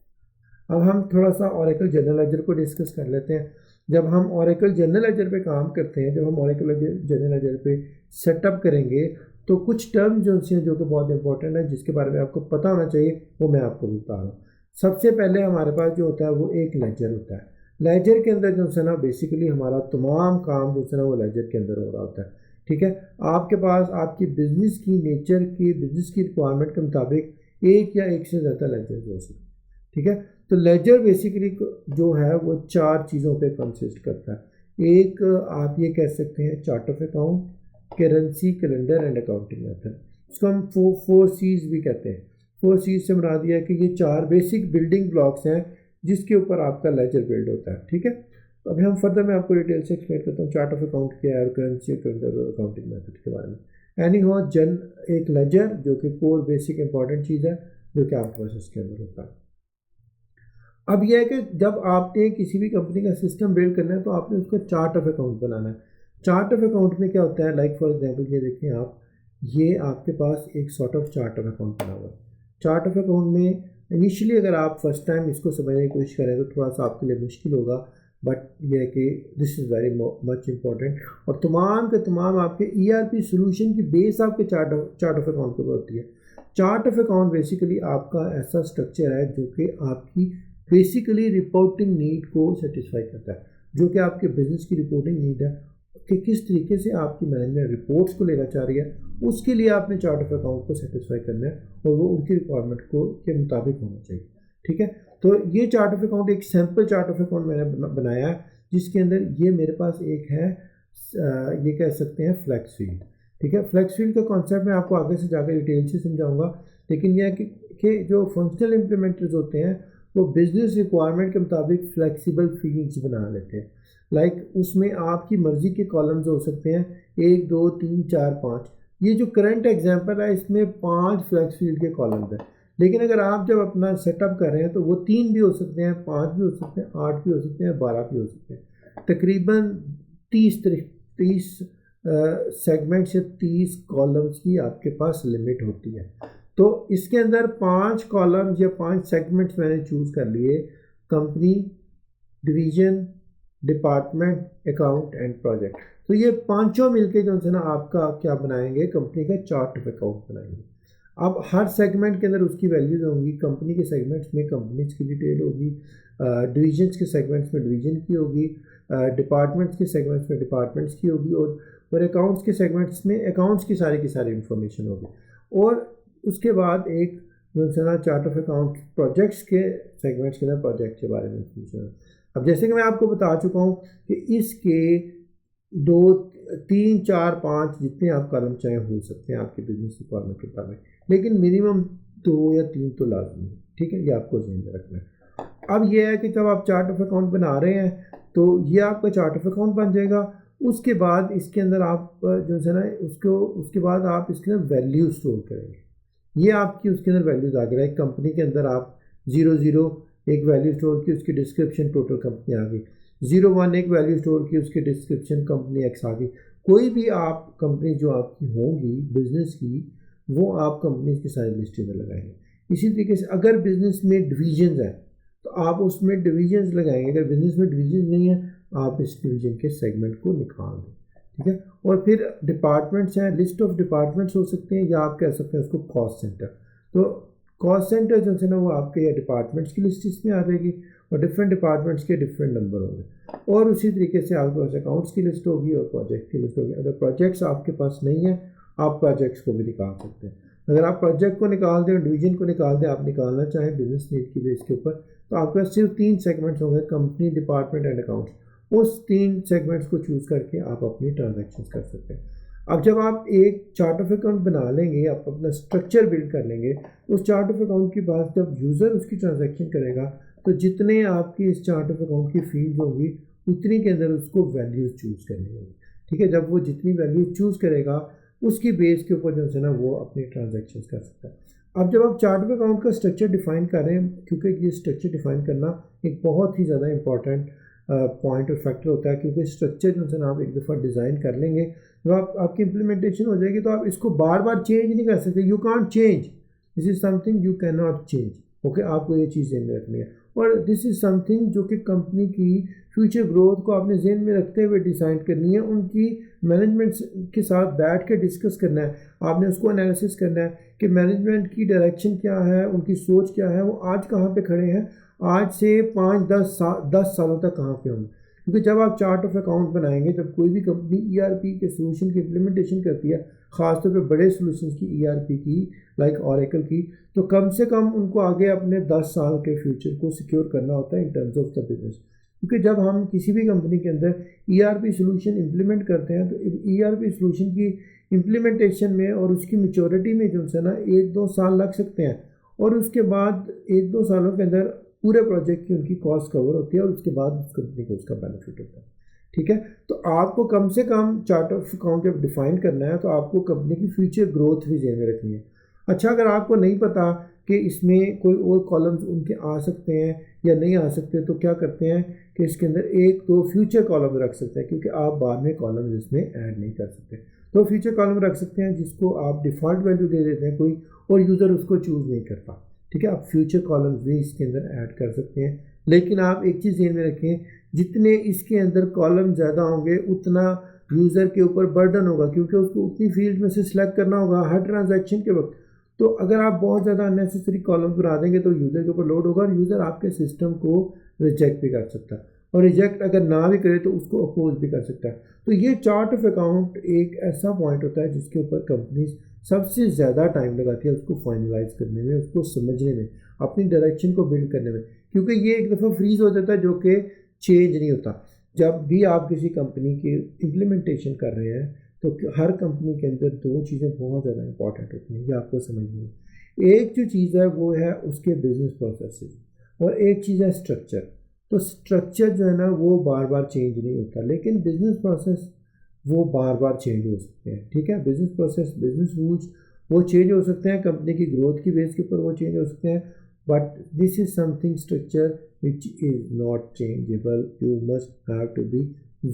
अब हम थोड़ा सा ऑरेकल जनरल लेजर को डिस्कस कर लेते हैं। जब हम ऑरेकल जनरल लेजर पे काम करते हैं, जब हम ऑरेकल जनरल लेजर पे सेटअप करेंगे तो कुछ टर्म्स जो कि बहुत इंपॉर्टेंट है जिसके बारे में आपको पता होना चाहिए वो मैं आपको बता रहा हूँ। सबसे पहले हमारे पास जो होता है वो एक लेजर होता है। लेजर के अंदर जो है ना बेसिकली हमारा तमाम काम जो है ना वो लेजर के अंदर हो रहा होता है, ठीक है। आपके पास आपकी बिजनेस की नेचर की बिजनेस की रिक्वायरमेंट के मुताबिक एक या एक से ज़्यादा लेजर हो सकते हैं, ठीक है। तो लेजर बेसिकली जो है वो 4 चीज़ों पे कंसिस्ट करता है। एक आप ये कह सकते हैं chart of account, currency, calendar and accounting method. इसको हम 4 C's भी कहते हैं। 4 C's से बना दिया कि ये 4 बेसिक बिल्डिंग ब्लॉक्स हैं जिसके ऊपर आपका लेजर बिल्ड होता है, ठीक है। तो अभी हम फर्दर मैं आपको डिटेल से एक्सप्लेन करता हूँ चार्ट ऑफ अकाउंट क्या है और करेंसी, कैलेंडर और अकाउंटिंग मेथड के बारे में। एनी हो एक लेजर जो कि कोर बेसिक इंपॉर्टेंट चीज़ है जो कि आपके पास इसके अंदर होता है। अब यह है कि जब आपने किसी भी कंपनी का सिस्टम बिल्ड करना है तो आपने उसका चार्ट ऑफ अकाउंट बनाना है। चार्ट ऑफ अकाउंट में क्या होता है, लाइक फॉर एग्जांपल ये देखें आप, ये आपके पास एक sort of chart of account बना हुआ है। चार्ट ऑफ अकाउंट में इनिशियली अगर आप फर्स्ट टाइम इसको समझने की कोशिश करें तो थोड़ा सा आपके लिए मुश्किल होगा, बट यह है कि this is very much important. और तमाम के तमाम आपके ERP सोल्यूशन की बेस आपके चार्ट ऑफ अकाउंट के ऊपर होती है। चार्ट ऑफ अकाउंट बेसिकली आपका ऐसा स्ट्रक्चर है जो कि आपकी बेसिकली रिपोर्टिंग नीड को सेटिस्फाई करता है, जो कि आपके बिजनेस की रिपोर्टिंग नीड है कि किस तरीके से आपकी मैनेजमेंट रिपोर्ट्स को लेना चाह रही है, उसके लिए आपने चार्ट ऑफ अकाउंट को सेटिस्फाई करना है और वो उनकी रिक्वायरमेंट को के मुताबिक होना चाहिए, ठीक है। तो ये चार्ट ऑफ अकाउंट एक सैम्पल चार्ट ऑफ अकाउंट मैंने बनाया है जिसके अंदर ये मेरे पास एक है, ये कह सकते हैं फ्लैक्स शीट। ठीक है, फ्लेक्स फील्ड का कॉन्सेप्ट मैं आपको आगे से जाकर डिटेल से समझाऊंगा, लेकिन यह है कि जो फंक्शनल इम्प्लीमेंटर्स होते हैं वो बिजनेस रिक्वायरमेंट के मुताबिक फ्लेक्सिबल फील्ड्स बना लेते हैं। लाइक उसमें आपकी मर्ज़ी के कॉलम्स हो सकते हैं 1 2 3 4 5। ये जो करंट एग्जांपल है इसमें 5 फ्लेक्स फील्ड के कॉलम्स हैं, लेकिन अगर आप जब अपना सेटअप कर रहे हैं तो वो 3 भी हो सकते हैं, 5 भी हो सकते हैं, 8 भी हो सकते हैं, 12 भी हो सकते हैं। तकरीबन 30 सेगमेंट से 30 कॉलम्स की आपके पास लिमिट होती है। तो इसके अंदर 5 कॉलम्स या 5 सेगमेंट्स मैंने चूज़ कर लिए, company, division, department, account and project. तो ये पांचों मिलके जो है ना आपका क्या बनाएंगे, कंपनी का चार्ट ऑफ अकाउंट बनाएंगे। अब हर सेगमेंट के अंदर उसकी वैल्यूज़ होंगी। कंपनी के सेगमेंट्स में कंपनीज की डिटेल होगी, डिवीजन्स के सेगमेंट्स में डिवीजन की होगी, डिपार्टमेंट्स के सेगमेंट्स में डिपार्टमेंट्स की होगी, और अकाउंट्स के सेगमेंट्स में अकाउंट्स की सारी इन्फॉर्मेशन होगी। और उसके बाद एक जो है ना चार्ट ऑफ अकाउंट प्रोजेक्ट्स के सेगमेंट्स के अंदर प्रोजेक्ट के बारे में इंफॉर्मेशन। अब जैसे कि मैं आपको बता चुका हूँ कि इसके 2 3 4 5 जितने आप कॉलम चाहे हो सकते हैं आपके बिजनेस रिक्वायरमेंट के बारे में, लेकिन मिनिमम 2 या 3 तो लाजमी है। ठीक है, ये आपको ध्यान में रखना है। अब ये है कि जब आप चार्ट ऑफ अकाउंट बना रहे हैं तो ये आपका चार्ट ऑफ अकाउंट बन जाएगा। उसके बाद इसके अंदर आप जो है ना उसके बाद आप इसके अंदर वैल्यू स्टोर करेंगे। ये आपकी उसके अंदर वैल्यूज आ गई। कंपनी के अंदर आप 00 एक वैल्यू स्टोर की, उसकी डिस्क्रिप्शन टोटल कंपनी आ गई। 01 एक वैल्यू स्टोर की, उसकी डिस्क्रिप्शन कंपनी एक्स आ गई। कोई भी आप कंपनी जो आपकी होंगी बिजनेस की, वो आप कंपनी की सारी लिस्ट में लगाएंगे। इसी तरीके से अगर बिजनेस में डिवीजन्स हैं तो आप उसमें डिवीजन्स लगाएंगे। अगर बिजनेस में डिवीजन नहीं है आप इस डिवीजन के सेगमेंट को निकाल दें। ठीक है, और फिर डिपार्टमेंट्स हैं, लिस्ट ऑफ डिपार्टमेंट्स हो सकते हैं, या आप कह सकते हैं उसको कॉस्ट सेंटर। तो कॉस्ट सेंटर जो है ना वो आपके या डिपार्टमेंट्स की लिस्ट इसमें आ जाएगी, और डिफरेंट डिपार्टमेंट्स के डिफरेंट नंबर होंगे। और उसी तरीके से आपके पास अकाउंट्स की लिस्ट होगी और प्रोजेक्ट की लिस्ट होगी। अगर प्रोजेक्ट्स आपके पास नहीं है आप प्रोजेक्ट्स को भी निकाल सकते हैं। अगर आप प्रोजेक्ट को निकाल दें, डिवीजन को निकाल दें, आप निकालना चाहें बिजनेस नीड की बेस के ऊपर, तो आपके पास सिर्फ 3 सेगमेंट्स होंगे, कंपनी, डिपार्टमेंट एंड अकाउंट्स। उस 3 सेगमेंट्स को चूज़ करके आप अपनी ट्रांजैक्शंस कर सकते हैं। अब जब आप एक चार्ट ऑफ अकाउंट बना लेंगे, आप अपना स्ट्रक्चर बिल्ड कर लेंगे, उस चार्ट ऑफ अकाउंट के बाद जब यूज़र उसकी ट्रांजैक्शन करेगा तो जितने आपकी इस चार्ट ऑफ अकाउंट की फील्ड होगी उतनी के अंदर उसको वैल्यूज़ चूज़ करनी होगी। ठीक है, जब वो जितनी वैल्यूज़ चूज़ करेगा उसकी बेस के ऊपर जो है ना वो अपनी ट्रांजैक्शन कर सकता है। अब जब आप चार्ट ऑफ अकाउंट का स्ट्रक्चर डिफाइन कर रहे हैं, क्योंकि ये स्ट्रक्चर डिफाइन करना एक बहुत ही ज़्यादा इंपॉर्टेंट पॉइंट और फैक्टर होता है, क्योंकि स्ट्रक्चर जो है ना आप एक दफ़ा डिज़ाइन कर लेंगे, जब आपकी इम्प्लीमेंटेशन हो जाएगी तो आप इसको बार बार चेंज नहीं कर सकते। You can't change, this is something you can not change. Okay, आपको ये चीज़ ध्यान में रखनी है। और दिस इज़ समथिंग जो कि कंपनी की फ्यूचर ग्रोथ को आपने ज़हन में रखते हुए डिसाइड करनी है, उनकी मैनेजमेंट के साथ बैठ के डिस्कस करना है। आपने उसको एनालिसिस करना है कि मैनेजमेंट की डायरेक्शन क्या है, उनकी सोच क्या है, वो आज कहाँ पे खड़े हैं, आज से 5-10 सालों तक कहाँ पे होंगे। क्योंकि जब आप चार्ट ऑफ अकाउंट बनाएंगे, जब कोई भी कंपनी ERP के सोल्यूशन की इम्प्लीमेंटेशन करती है, ख़ासतौर पे बड़े सोल्यूशन की ERP की लाइक ऑरेकल की, तो कम से कम उनको आगे अपने 10 साल के फ्यूचर को सिक्योर करना होता है in terms of the business. क्योंकि जब हम किसी भी कंपनी के अंदर ERP सोल्यूशन इम्प्लीमेंट करते हैं तो ERP सोल्यूशन की इम्प्लीमेंटेशन में और उसकी मैच्योरिटी में जो है ना 1-2 साल लग सकते हैं, और उसके बाद 1-2 सालों के अंदर पूरे प्रोजेक्ट की उनकी कॉस्ट कवर होती है, और उसके बाद उस कंपनी को उसका बेनिफिट होता है। ठीक है, तो आपको कम से कम चार्ट ऑफ अकाउंट जब डिफाइन करना है तो आपको कंपनी की फ्यूचर ग्रोथ भी ध्यान में रखनी है। अच्छा, अगर आपको नहीं पता कि इसमें कोई और कॉलम्स उनके आ सकते हैं या नहीं आ सकते, तो क्या करते हैं कि इसके अंदर 1-2 फ्यूचर कॉलम रख सकते हैं, क्योंकि आप बाद में कॉलम्स इसमें ऐड नहीं कर सकते। तो फ्यूचर कॉलम रख सकते हैं जिसको आप डिफ़ॉल्ट वैल्यू दे देते हैं कोई, और यूज़र उसको चूज़ नहीं करता। ठीक है, आप फ्यूचर कॉलम्स भी इसके अंदर ऐड कर सकते हैं, लेकिन आप एक चीज़ ध्यान में रखें, जितने इसके अंदर कॉलम ज़्यादा होंगे उतना यूज़र के ऊपर बर्डन होगा, क्योंकि उसको उतनी फील्ड में से सिलेक्ट करना होगा हर ट्रांजैक्शन के वक्त। तो अगर आप बहुत ज़्यादा अननेसेसरी कॉलम बना देंगे तो यूज़र के ऊपर लोड होगा, और यूज़र आपके सिस्टम को रिजेक्ट भी कर सकता है, और रिजेक्ट अगर ना भी करे तो उसको अपोज भी कर सकता है। तो ये चार्ट ऑफ अकाउंट एक ऐसा पॉइंट होता है जिसके ऊपर कंपनीज सबसे ज़्यादा टाइम लगाती है उसको फाइनलाइज करने में, उसको समझने में, अपनी डायरेक्शन को बिल्ड करने में, क्योंकि ये एक दफ़ा फ्रीज हो जाता है जो कि चेंज नहीं होता। जब भी आप किसी कंपनी की इम्प्लीमेंटेशन कर रहे हैं तो हर कंपनी के अंदर दो चीज़ें बहुत ज़्यादा इंपॉर्टेंट होती हैं, ये आपको समझनी है। एक जो चीज़ है वो है उसके बिजनेस प्रोसेसेस, और एक चीज़ है स्ट्रक्चर। तो स्ट्रक्चर जो है ना वो बार बार चेंज नहीं होता, लेकिन बिजनेस प्रोसेस वो बार बार चेंज हो सकते हैं, ठीक है। बिजनेस प्रोसेस, बिजनेस रूल्स वो चेंज हो सकते हैं, कंपनी की ग्रोथ की बेस के ऊपर वो चेंज हो सकते हैं, but this is something structure which is not changeable. You must have to be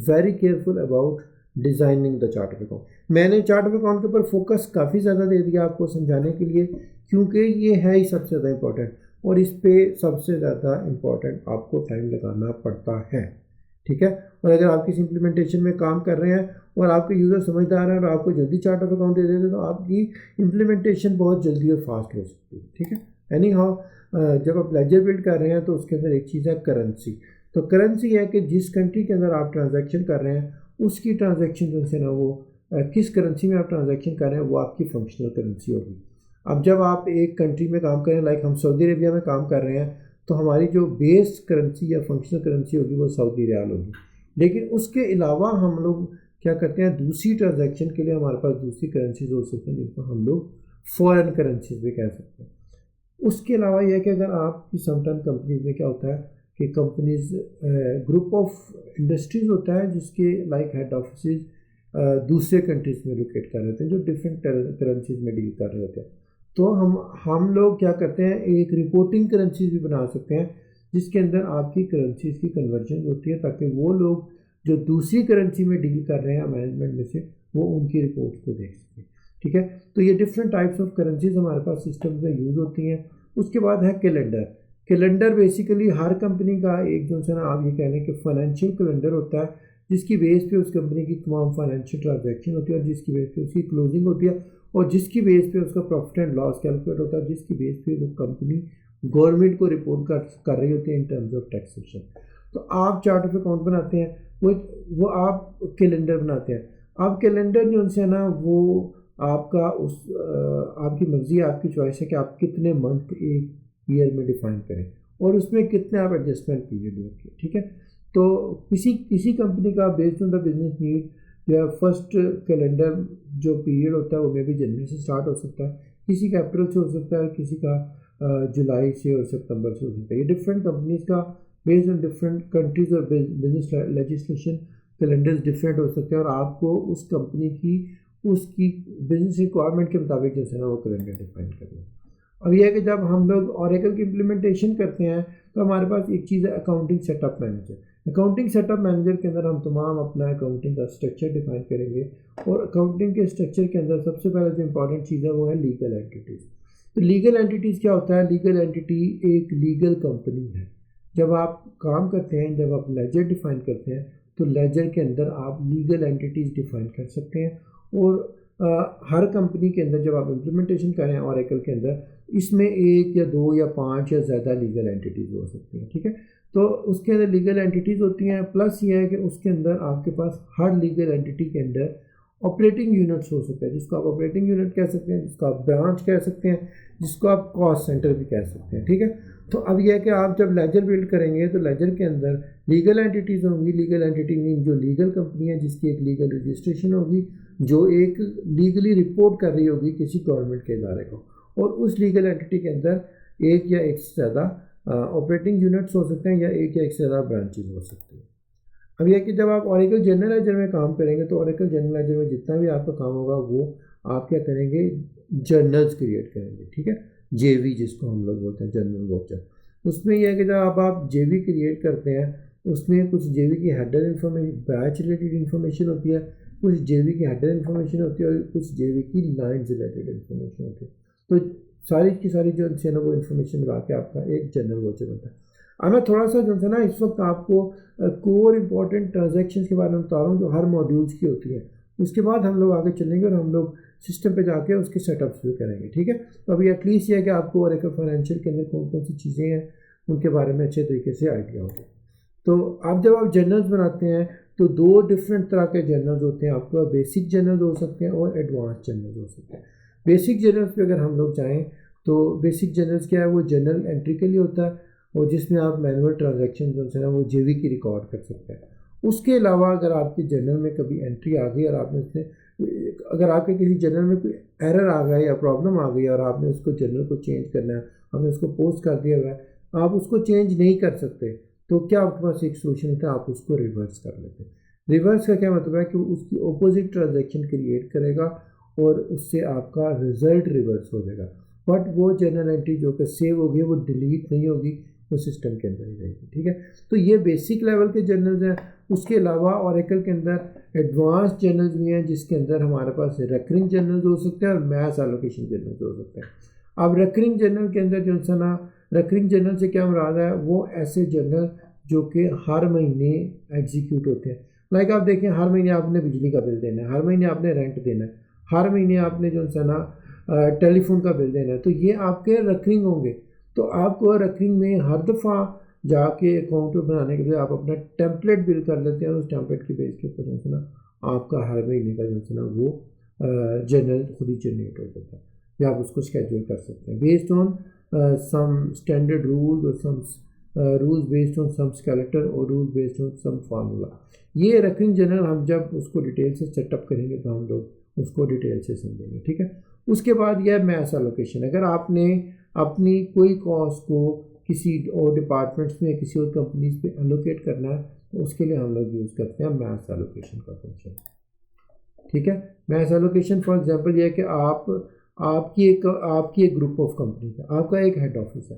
very careful about designing the chart of account. मैंने चार्ट ऑफ अकाउंट के ऊपर फोकस काफ़ी ज़्यादा दे दिया आपको समझाने के लिए, क्योंकि ये है ही सबसे ज़्यादा इम्पोर्टेंट, और इस पे सबसे ज़्यादा इम्पोर्टेंट आपको टाइम लगाना पड़ता है, ठीक है। और अगर आप किसी इम्प्लीमेंटेशन में काम कर रहे हैं और आपके यूज़र समझदार हैं और आपको जल्दी चार्ट ऑफ अकाउंट दे देते हैं, तो आपकी इम्प्लीमेंटेशन बहुत जल्दी और फास्ट हो सकती है, ठीक है। एनी हाउ, जब आप लेजर बिल्ड कर रहे हैं तो उसके अंदर एक चीज़ है करेंसी। तो करेंसी है कि जिस कंट्री के अंदर आप ट्रांजैक्शन कर रहे हैं उसकी ट्रांजैक्शन जो है ना वो किस करेंसी में आप ट्रांजैक्शन कर रहे हैं वो आपकी फंक्शनल करेंसी होगी। अब जब आप एक कंट्री में काम करें, लाइक हम सऊदी अरेबिया में काम कर रहे हैं, तो हमारी जो बेस करेंसी या फंक्शनल करेंसी होगी वो सऊदी रियाल होगी। लेकिन उसके अलावा हम लोग क्या करते हैं, दूसरी ट्रांजैक्शन के लिए हमारे पास दूसरी करेंसीज हो सकती हैं जिनको हम लोग फॉरेन करेंसीज भी कह सकते हैं। उसके अलावा यह है कि अगर आपकी समटाइम कंपनीज में क्या होता है कि कंपनीज ग्रुप ऑफ इंडस्ट्रीज होता है जिसके लाइक हेड ऑफिस दूसरे कंट्रीज में लोकेट कर रहे होते हैं, जो डिफरेंट करेंसीज में डील कर रहे होते हैं। तो हम लोग क्या करते हैं, एक रिपोर्टिंग करेंसीज भी बना सकते हैं जिसके अंदर आपकी करेंसीज की कन्वर्जन होती है, ताकि वो लोग जो दूसरी करेंसी में डील कर रहे हैं मैनेजमेंट में से, वो उनकी रिपोर्ट को देख सकें, ठीक है। तो ये डिफरेंट टाइप्स ऑफ करेंसीज हमारे पास सिस्टम में यूज़ होती हैं। उसके बाद है कैलेंडर। कैलेंडर बेसिकली हर कंपनी का एक जो है ना आप ये कह लें कि फाइनेंशियल कैलेंडर होता है, जिसकी बेस पे उस कंपनी की तमाम फाइनेंशियल ट्रांजैक्शन होती है, और जिसकी बेस पे उसकी क्लोजिंग होती है, और जिसकी बेस पे उसका प्रॉफिट एंड लॉस कैलकुलेट होता है, जिसकी बेस पे वो कंपनी गवर्नमेंट को रिपोर्ट कर रही होती है इन टर्म्स ऑफ टैक्सेशन। तो आप चार्ट ऑफ अकाउंट बनाते हैं, वो आप कैलेंडर बनाते हैं। आप कैलेंडर जो है ना वो आपका आपकी मर्ज़ी है, आपकी चॉइस है कि आप कितने मंथ एक ईयर में डिफाइन करें और उसमें कितने आप एडजस्टमेंट पीरियड रखें, ठीक है। तो किसी कंपनी का based on the business need या फर्स्ट कैलेंडर जो पीरियड होता है वो मे भी जनवरी से स्टार्ट हो सकता है, किसी का अप्रैल से हो सकता है, किसी का जुलाई से और सितंबर से हो सकता है। ये डिफरेंट कंपनीज का बेस्ड ऑन डिफरेंट कंट्रीज और बिजनेस लेजिस्लेशन कैलेंडर्स डिफरेंट हो सकते हैं, और आपको उस कंपनी की उसकी बिजनेस रिक्वायरमेंट के मुताबिक जो है ना वो कैलेंडर डिफाइन करना है। अब यह है कि जब हम लोग ऑरेकल की इम्प्लीमेंटेशन करते हैं तो हमारे पास एक चीज़ है accounting setup manager. Accounting setup manager के अंदर हम तमाम अपना अकाउंटिंग का स्ट्रक्चर डिफाइन करेंगे, और अकाउंटिंग के स्ट्रक्चर के अंदर सबसे पहले जो इंपॉर्टेंट चीज़ है वो है लीगल एंटिटीज़। तो लीगल एंटिटीज़ क्या होता है? लीगल एंटिटी एक लीगल कंपनी है। जब आप काम करते हैं, जब आप लेजर डिफाइन करते हैं, तो लेजर के अंदर आप लीगल एंटिटीज़ डिफाइन कर सकते हैं, और हर कंपनी के अंदर जब आप इम्प्लीमेंटेशन करें ऑरेकल के अंदर, इसमें एक या दो या पांच या ज़्यादा लीगल एंटिटीज़ हो सकती हैं, ठीक है। तो उसके अंदर लीगल एंटिटीज़ होती हैं, प्लस ये है कि उसके अंदर आपके पास हर लीगल एंटिटी के अंदर ऑपरेटिंग यूनिट्स हो सकते हैं, जिसको आप ऑपरेटिंग यूनिट कह सकते हैं, जिसको आप ब्रांच कह सकते हैं, जिसको आप कॉस्ट सेंटर भी कह सकते हैं, ठीक है। तो अब यह है कि आप जब लेजर बिल्ड करेंगे तो लेजर के अंदर लीगल एंटिटीज़ होंगी। लीगल एंटिटी मीन जो लीगल कंपनी है जिसकी एक लीगल रजिस्ट्रेशन होगी, जो एक लीगली रिपोर्ट कर रही होगी किसी गवर्नमेंट के इदारे को, और उस लीगल एंटिटी के अंदर एक या एक से ज़्यादा ऑपरेटिंग यूनिट्स हो सकते हैं, या एक या एक से ज़्यादा ब्रांचेज हो सकती हैं। अब यह कि जब आप ऑरेकल जनरल लेजर में काम करेंगे तो ऑरेकल जनरल लेजर में जितना भी आपका काम होगा वो आप क्या करेंगे, जर्नल्स क्रिएट करेंगे, ठीक है। जेवी जिसको हम लोग बोलते हैं, जनरल वॉचर। उसमें यह है कि जब आप जेवी क्रिएट करते हैं, उसमें कुछ जेवी की header information, batch related information होती है, कुछ जेवी की हेडर इन्फॉर्मेशन होती है, और कुछ जेवी की लाइन्स रिलेटेड इन्फॉर्मेशन होती है। तो सारी की सारी जो है ना वो इन्फॉर्मेशन मिला के आपका एक जनरल वॉचर बनता है। अब मैं थोड़ा सा जो है ना इस वक्त आपको कोर इंपॉर्टेंट ट्रांजैक्शंस के बारे में बता रहा हूँ जो हर मॉड्यूल्स की होती है। उसके बाद हम लोग आगे चलेंगे और हम लोग सिस्टम पे जाके उसके सेटअप्स भी करेंगे, ठीक है। तो अभी एटलीस्ट ये है कि आपको ऑरेकल फाइनेंशियल के अंदर कौन कौन सी चीज़ें हैं उनके बारे में अच्छे तरीके से आइडिया होगा। तो अब जब आप जर्नल्स बनाते हैं तो दो डिफरेंट तरह के जर्नल्स होते हैं। आपके पास बेसिक जर्नल्स हो सकते हैं और एडवांस जर्नल्स हो सकते हैं। बेसिक जर्नल्स पे अगर हम लोग जाएँ तो बेसिक जर्नल्स क्या है, वो जर्नल एंट्री के लिए होता है, और जिसमें आप मैनुअल ट्रांजैक्शन जो है ना वो जेवी की रिकॉर्ड कर सकते हैं। उसके अलावा अगर आपके जर्नल में कभी एंट्री आ गई और आपने उसमें अगर आपके किसी जर्नल में कोई एरर आ गया या प्रॉब्लम आ गई और आपने उसको जर्नल को चेंज करना है, आपने उसको पोस्ट कर दिया हुआ है, आप उसको चेंज नहीं कर सकते, तो क्या आपके पास एक सोल्यूशन होता है, आप उसको रिवर्स कर लेते हैं। रिवर्स का क्या मतलब है कि उसकी अपोजिट ट्रांजैक्शन क्रिएट करेगा और उससे आपका रिजल्ट रिवर्स हो जाएगा, बट वो जर्नल एंट्री जो कि सेव होगी वो डिलीट नहीं होगी, वो सिस्टम के अंदर ही रहेगी। ठीक है, तो ये बेसिक लेवल के जर्नल्स हैं। उसके अलावा ओरेकल के अंदर एडवांस जर्नल्स भी हैं जिसके अंदर हमारे पास रिकरिंग जर्नल्स हो सकते हैं और मैथ एलोकेशन जर्नल्स हो सकते हैं। अब रिकरिंग जर्नल के अंदर जो है ना, रिकरिंग जर्नल से क्या मुराद है, वो ऐसे जर्नल जो कि हर महीने एग्जीक्यूट होते हैं। लाइक आप देखें, हर महीने आपने बिजली का बिल देना है, हर महीने आपने रेंट देना है, हर महीने आपने जो है ना टेलीफोन का बिल देना है, तो ये आपके रिकरिंग होंगे। तो आपको रिकरिंग में हर दफ़ा जाके अकाउंट बनाने के लिए आप अपना टेम्पलेट बिल कर लेते हैं और उस टेम्पलेट के बेस के ऊपर जो है ना आपका हर महीने का जो है ना वो जर्नल खुद ही जनरेट हो जाता है, या आप उसको स्केड्यूल कर सकते हैं based on some standard rules और some rules based on some skeleton और rule based on some formula. ये रिकरिंग जर्नल हम जब उसको डिटेल से सेटअप करेंगे तो हम लोग उसको डिटेल से समझेंगे। ठीक है, उसके बाद यह मैथ एलोकेशन। अगर आपने अपनी कोई कॉस्ट को किसी और डिपार्टमेंट्स में किसी और कंपनीज पे एलोकेट करना है तो उसके लिए हम लोग यूज़ करते हैं मैथ एलोकेशन का फंक्शन। ठीक है, मैथ एलोकेशन फॉर एग्जांपल ये है कि आपकी एक ग्रुप ऑफ कंपनी है, आपका एक हेड ऑफिस है,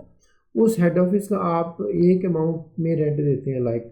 उस हेड ऑफिस का आप एक अमाउंट में रेंट देते हैं लाइक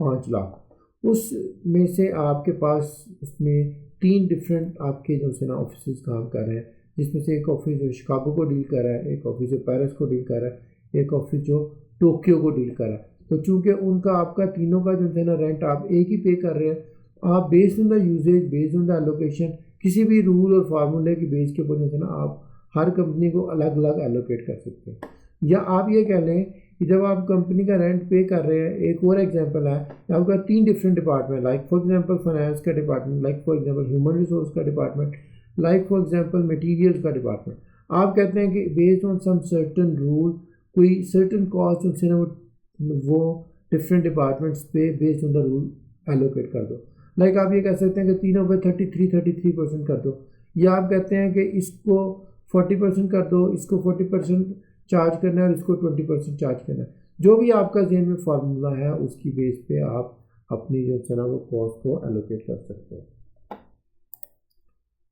5 लाख, उसमें से आपके पास उसमें 3 डिफरेंट आपके जो है ना ऑफिस काम कर रहे हैं, जिसमें से एक ऑफिस जो शिकागो को डील कर रहा है, एक ऑफिस जो पेरिस को डील कर रहा है, एक ऑफिस जो टोक्यो को डील कर रहा है। तो चूँकि उनका आपका तीनों का जो है ना रेंट आप एक ही पे कर रहे हैं, आप based on the usages, based on the allocation, किसी भी रूल और फार्मूले की बेस के ऊपर जो है ना आप हर कंपनी को अलग अलग एलोकेट कर सकते हैं। या आप ये कह लें कि जब आप कंपनी का रेंट पे कर रहे हैं, एक और एग्जांपल है, आपका 3 different department, like for example finance का department, like for example human resource का department, like for example materials का डिपार्टमेंट। आप कहते हैं कि based on some certain rule कोई सर्टन कॉस्ट उनसे ना वो डिफरेंट डिपार्टमेंट्स पे based on the rule allocate कर दो। लाइक आप ये कह सकते हैं कि तीनों पे 33% कर दो, या आप कहते हैं कि इसको 40% कर दो, इसको 40% चार्ज करना है और इसको 20% चार्ज करना है। जो भी आपका जेन में फार्मूला है उसकी बेस पे आप अपनी जो है ना वो कॉस्ट को एलोकेट कर सकते हैं।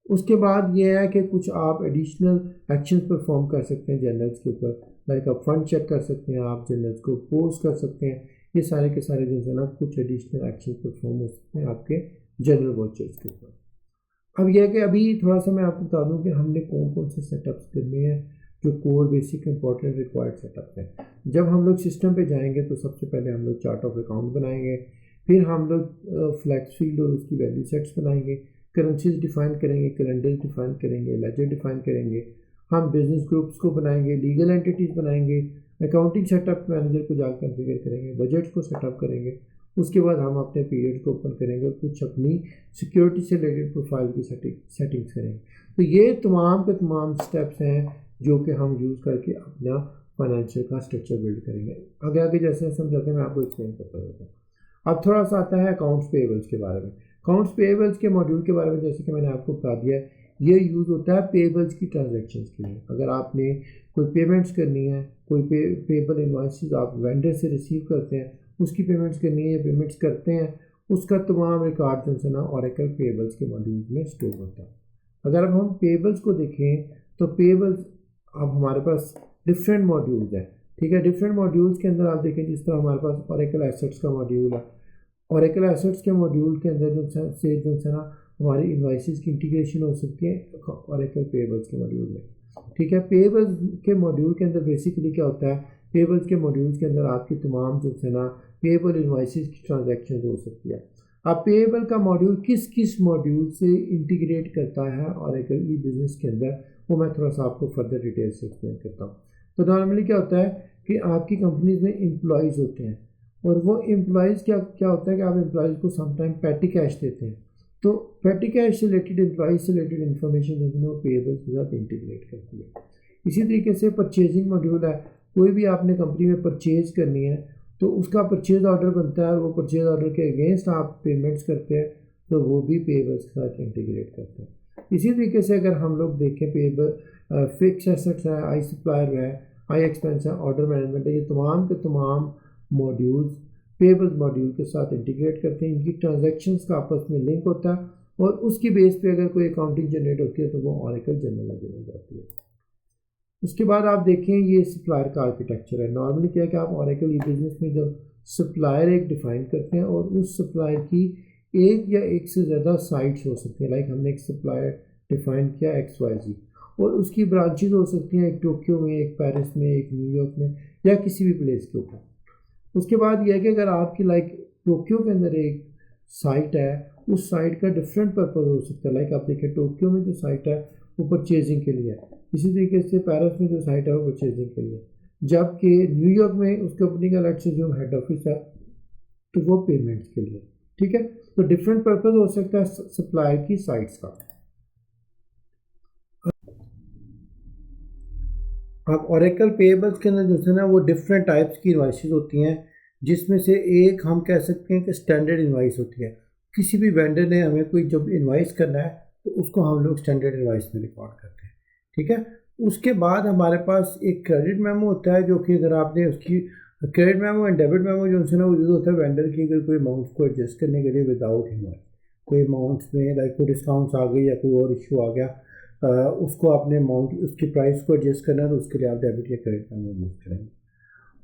उसके बाद ये है कि कुछ आप एडिशनल एक्शंस परफॉर्म कर सकते हैं जर्नल्स के ऊपर, लाइक आप फंड चेक कर सकते हैं, आप जर्नल्स को पोस्ट कर सकते हैं। ये सारे के सारे जो है ना कुछ एडिशनल एक्शन परफॉर्म हो सकते हैं आपके जर्नल वॉचर्स के ऊपर। अब यह है कि अभी थोड़ा सा मैं आपको बता दूं कि हमने कौन कौन से सेटअप्स करने हैं जो core basic important required setup हैं। जब हम लोग सिस्टम पे जाएंगे तो सबसे पहले हम लोग चार्ट ऑफ अकाउंट बनाएंगे, फिर हम लोग फ्लैक्स फील्ड और उसकी वैल्यू सेट्स बनाएंगे, करेंसीज डिफाइन करेंगे, कैलेंडर डिफाइन करेंगे, लेजर डिफाइन करेंगे, हम बिजनेस ग्रुप्स को बनाएंगे, लीगल एंटिटीज़ बनाएंगे, अकाउंटिंग सेटअप मैनेजर को जाकर कॉन्फ़िगर करेंगे, बजट को सेटअप करेंगे। उसके बाद हम अपने पीरियड को ओपन करेंगे और कुछ अपनी सिक्योरिटी से रिलेटेड प्रोफाइल की सेटिंग्स करेंगे। तो ये तमाम के तमाम स्टेप्स हैं जो कि हम यूज़ करके अपना फाइनेंशियल का स्ट्रक्चर बिल्ड करेंगे। आगे आगे जैसे समझाते हैं मैं आपको एक्सप्लेन करता रहता हूँ। अब थोड़ा सा आता है अकाउंट्स पेएबल्स के बारे में। अकाउंट्स पेएबल्स के मॉड्यूल के बारे में जैसे कि मैंने आपको बता दिया है, ये यूज़ होता है पेएबल्स की ट्रांजैक्शंस के लिए। अगर आपने कोई पेमेंट्स करनी है, कोई पेएबल इनवॉइसेस आप वेंडर से रिसीव करते हैं, उसकी पेमेंट्स करनी है या पेमेंट्स करते हैं, उसका तमाम रिकॉर्ड जो है ना ओरेकल पेएबल्स के मॉड्यूल में स्टोर होता है। अगर अब हम पेएबल्स को देखें तो पेएबल्स अब हमारे पास डिफरेंट मॉड्यूल्स हैं। ठीक है, डिफरेंट मॉड्यूल्स के अंदर आप देखें जिस तरह हमारे पास ओरेकल एसेट्स का मॉड्यूल है, ओरेकल एसेट्स के मॉड्यूल के अंदर जो है ना हमारी इनवॉइसेस की इंटीग्रेशन हो सकती है ओरेकल पेएबल्स के मॉड्यूल में। ठीक है, पेएबल्स के मॉड्यूल के अंदर बेसिकली क्या होता है, पेएबल्स के मॉड्यूल्स के अंदर आपकी तमाम जो है ना पेएबल इनवॉइसेस की ट्रांजैक्शन हो सकती है। अब पेएबल का मॉड्यूल किस किस मॉड्यूल से इंटीग्रेट करता है ओरेकल ई बिज़नेस के अंदर, वो मैं थोड़ा सा आपको फर्दर डिटेल से एक्सप्लेन करता हूँ। तो नॉर्मली क्या होता है कि आपकी कंपनीज में एम्प्लॉयज़ होते हैं और वो एम्प्लॉयज़ क्या होता है कि आप एम्प्लॉयज़ को समटाइम पेटी कैश देते हैं। तो पेटी कैश से रिलेटेड एम्प्लॉयज़ से रिलेटेड इन्फॉर्मेशन जो है वो पेएबल्स के साथ इंटीग्रेट करती है। इसी तरीके से परचेजिंग मॉड्यूल है, कोई भी आपने कंपनी में परचेज करनी है तो उसका परचेज ऑर्डर बनता है और वो परचेज ऑर्डर के अगेंस्ट आप पेमेंट्स करते हैं, तो वो भी पेबल्स के साथ इंटीग्रेट करते हैं। इसी तरीके से अगर हम लोग देखें पेबल फिक्स एसेट्स है, आई सप्लायर है, आई एक्सपेंस है, ऑर्डर मैनेजमेंट है, ये तमाम के तमाम मॉड्यूल्स पेबल्स मॉड्यूल के साथ इंटीग्रेट करते हैं। इनकी ट्रांजैक्शंस का आपस में लिंक होता है और उसकी बेस पे अगर कोई अकाउंटिंग जनरेट होती है तो वो ऑरेकल जनरल लेजर हो जाती है। उसके बाद आप देखें ये सप्लायर का आर्किटेक्चर है। नॉर्मली क्या है कि आप ऑरेकल ई बिजनेस में जब सप्लायर एक डिफाइन करते हैं और उस सप्लायर की एक या एक से ज़्यादा साइट्स हो सकती हैं। लाइक हमने एक सप्लायर डिफाइन किया XYZ और उसकी ब्रांचेज हो सकती हैं, एक टोक्यो में, एक पेरिस में, एक न्यूयॉर्क में या किसी भी प्लेस के ऊपर। उसके बाद यह है कि अगर आपकी लाइक टोक्यो के अंदर एक साइट है, उस साइट का डिफरेंट पर्पज़ हो सकता है। लाइक आप देखें टोक्यो में जो साइट है वो परचेजिंग के लिए है, इसी तरीके से पेरिस में जो साइट है वो परचेजिंग के लिए, जबकि न्यूयॉर्क में उस कंपनी का लेट्स से जो हेड ऑफिस है तो वो पेमेंट्स के लिए। ठीक है, तो डिफरेंट पर्पज़ हो सकता है सप्लायर की साइट्स का। अब ओरेकल पेबल्स के अंदर जो है ना वो डिफरेंट टाइप्स की इनवाइसेस होती हैं, जिसमें से एक हम कह सकते हैं कि स्टैंडर्ड इनवाइस होती है। किसी भी वेंडर ने हमें कोई जब इनवाइस करना है तो उसको हम लोग स्टैंडर्ड इनवाइस में रिकॉर्ड करते हैं। ठीक है, उसके बाद हमारे पास एक क्रेडिट मेमो होता है, जो कि अगर आपने उसकी credit memo and debit memo जो है ना वो यूज़ होता है वेंडर की अगर कोई अमाउंट को एडजस्ट करने के लिए विदाउट इनवाइस। कोई अमाउंट्स में लाइक कोई डिस्काउंट्स आ गई या कोई और इशू आ गया, उसको आपने अमाउंट उसकी प्राइस को एडजस्ट करना है तो उसके लिए आप डेबिट या क्रेडिट मेमो यूज़ करेंगे।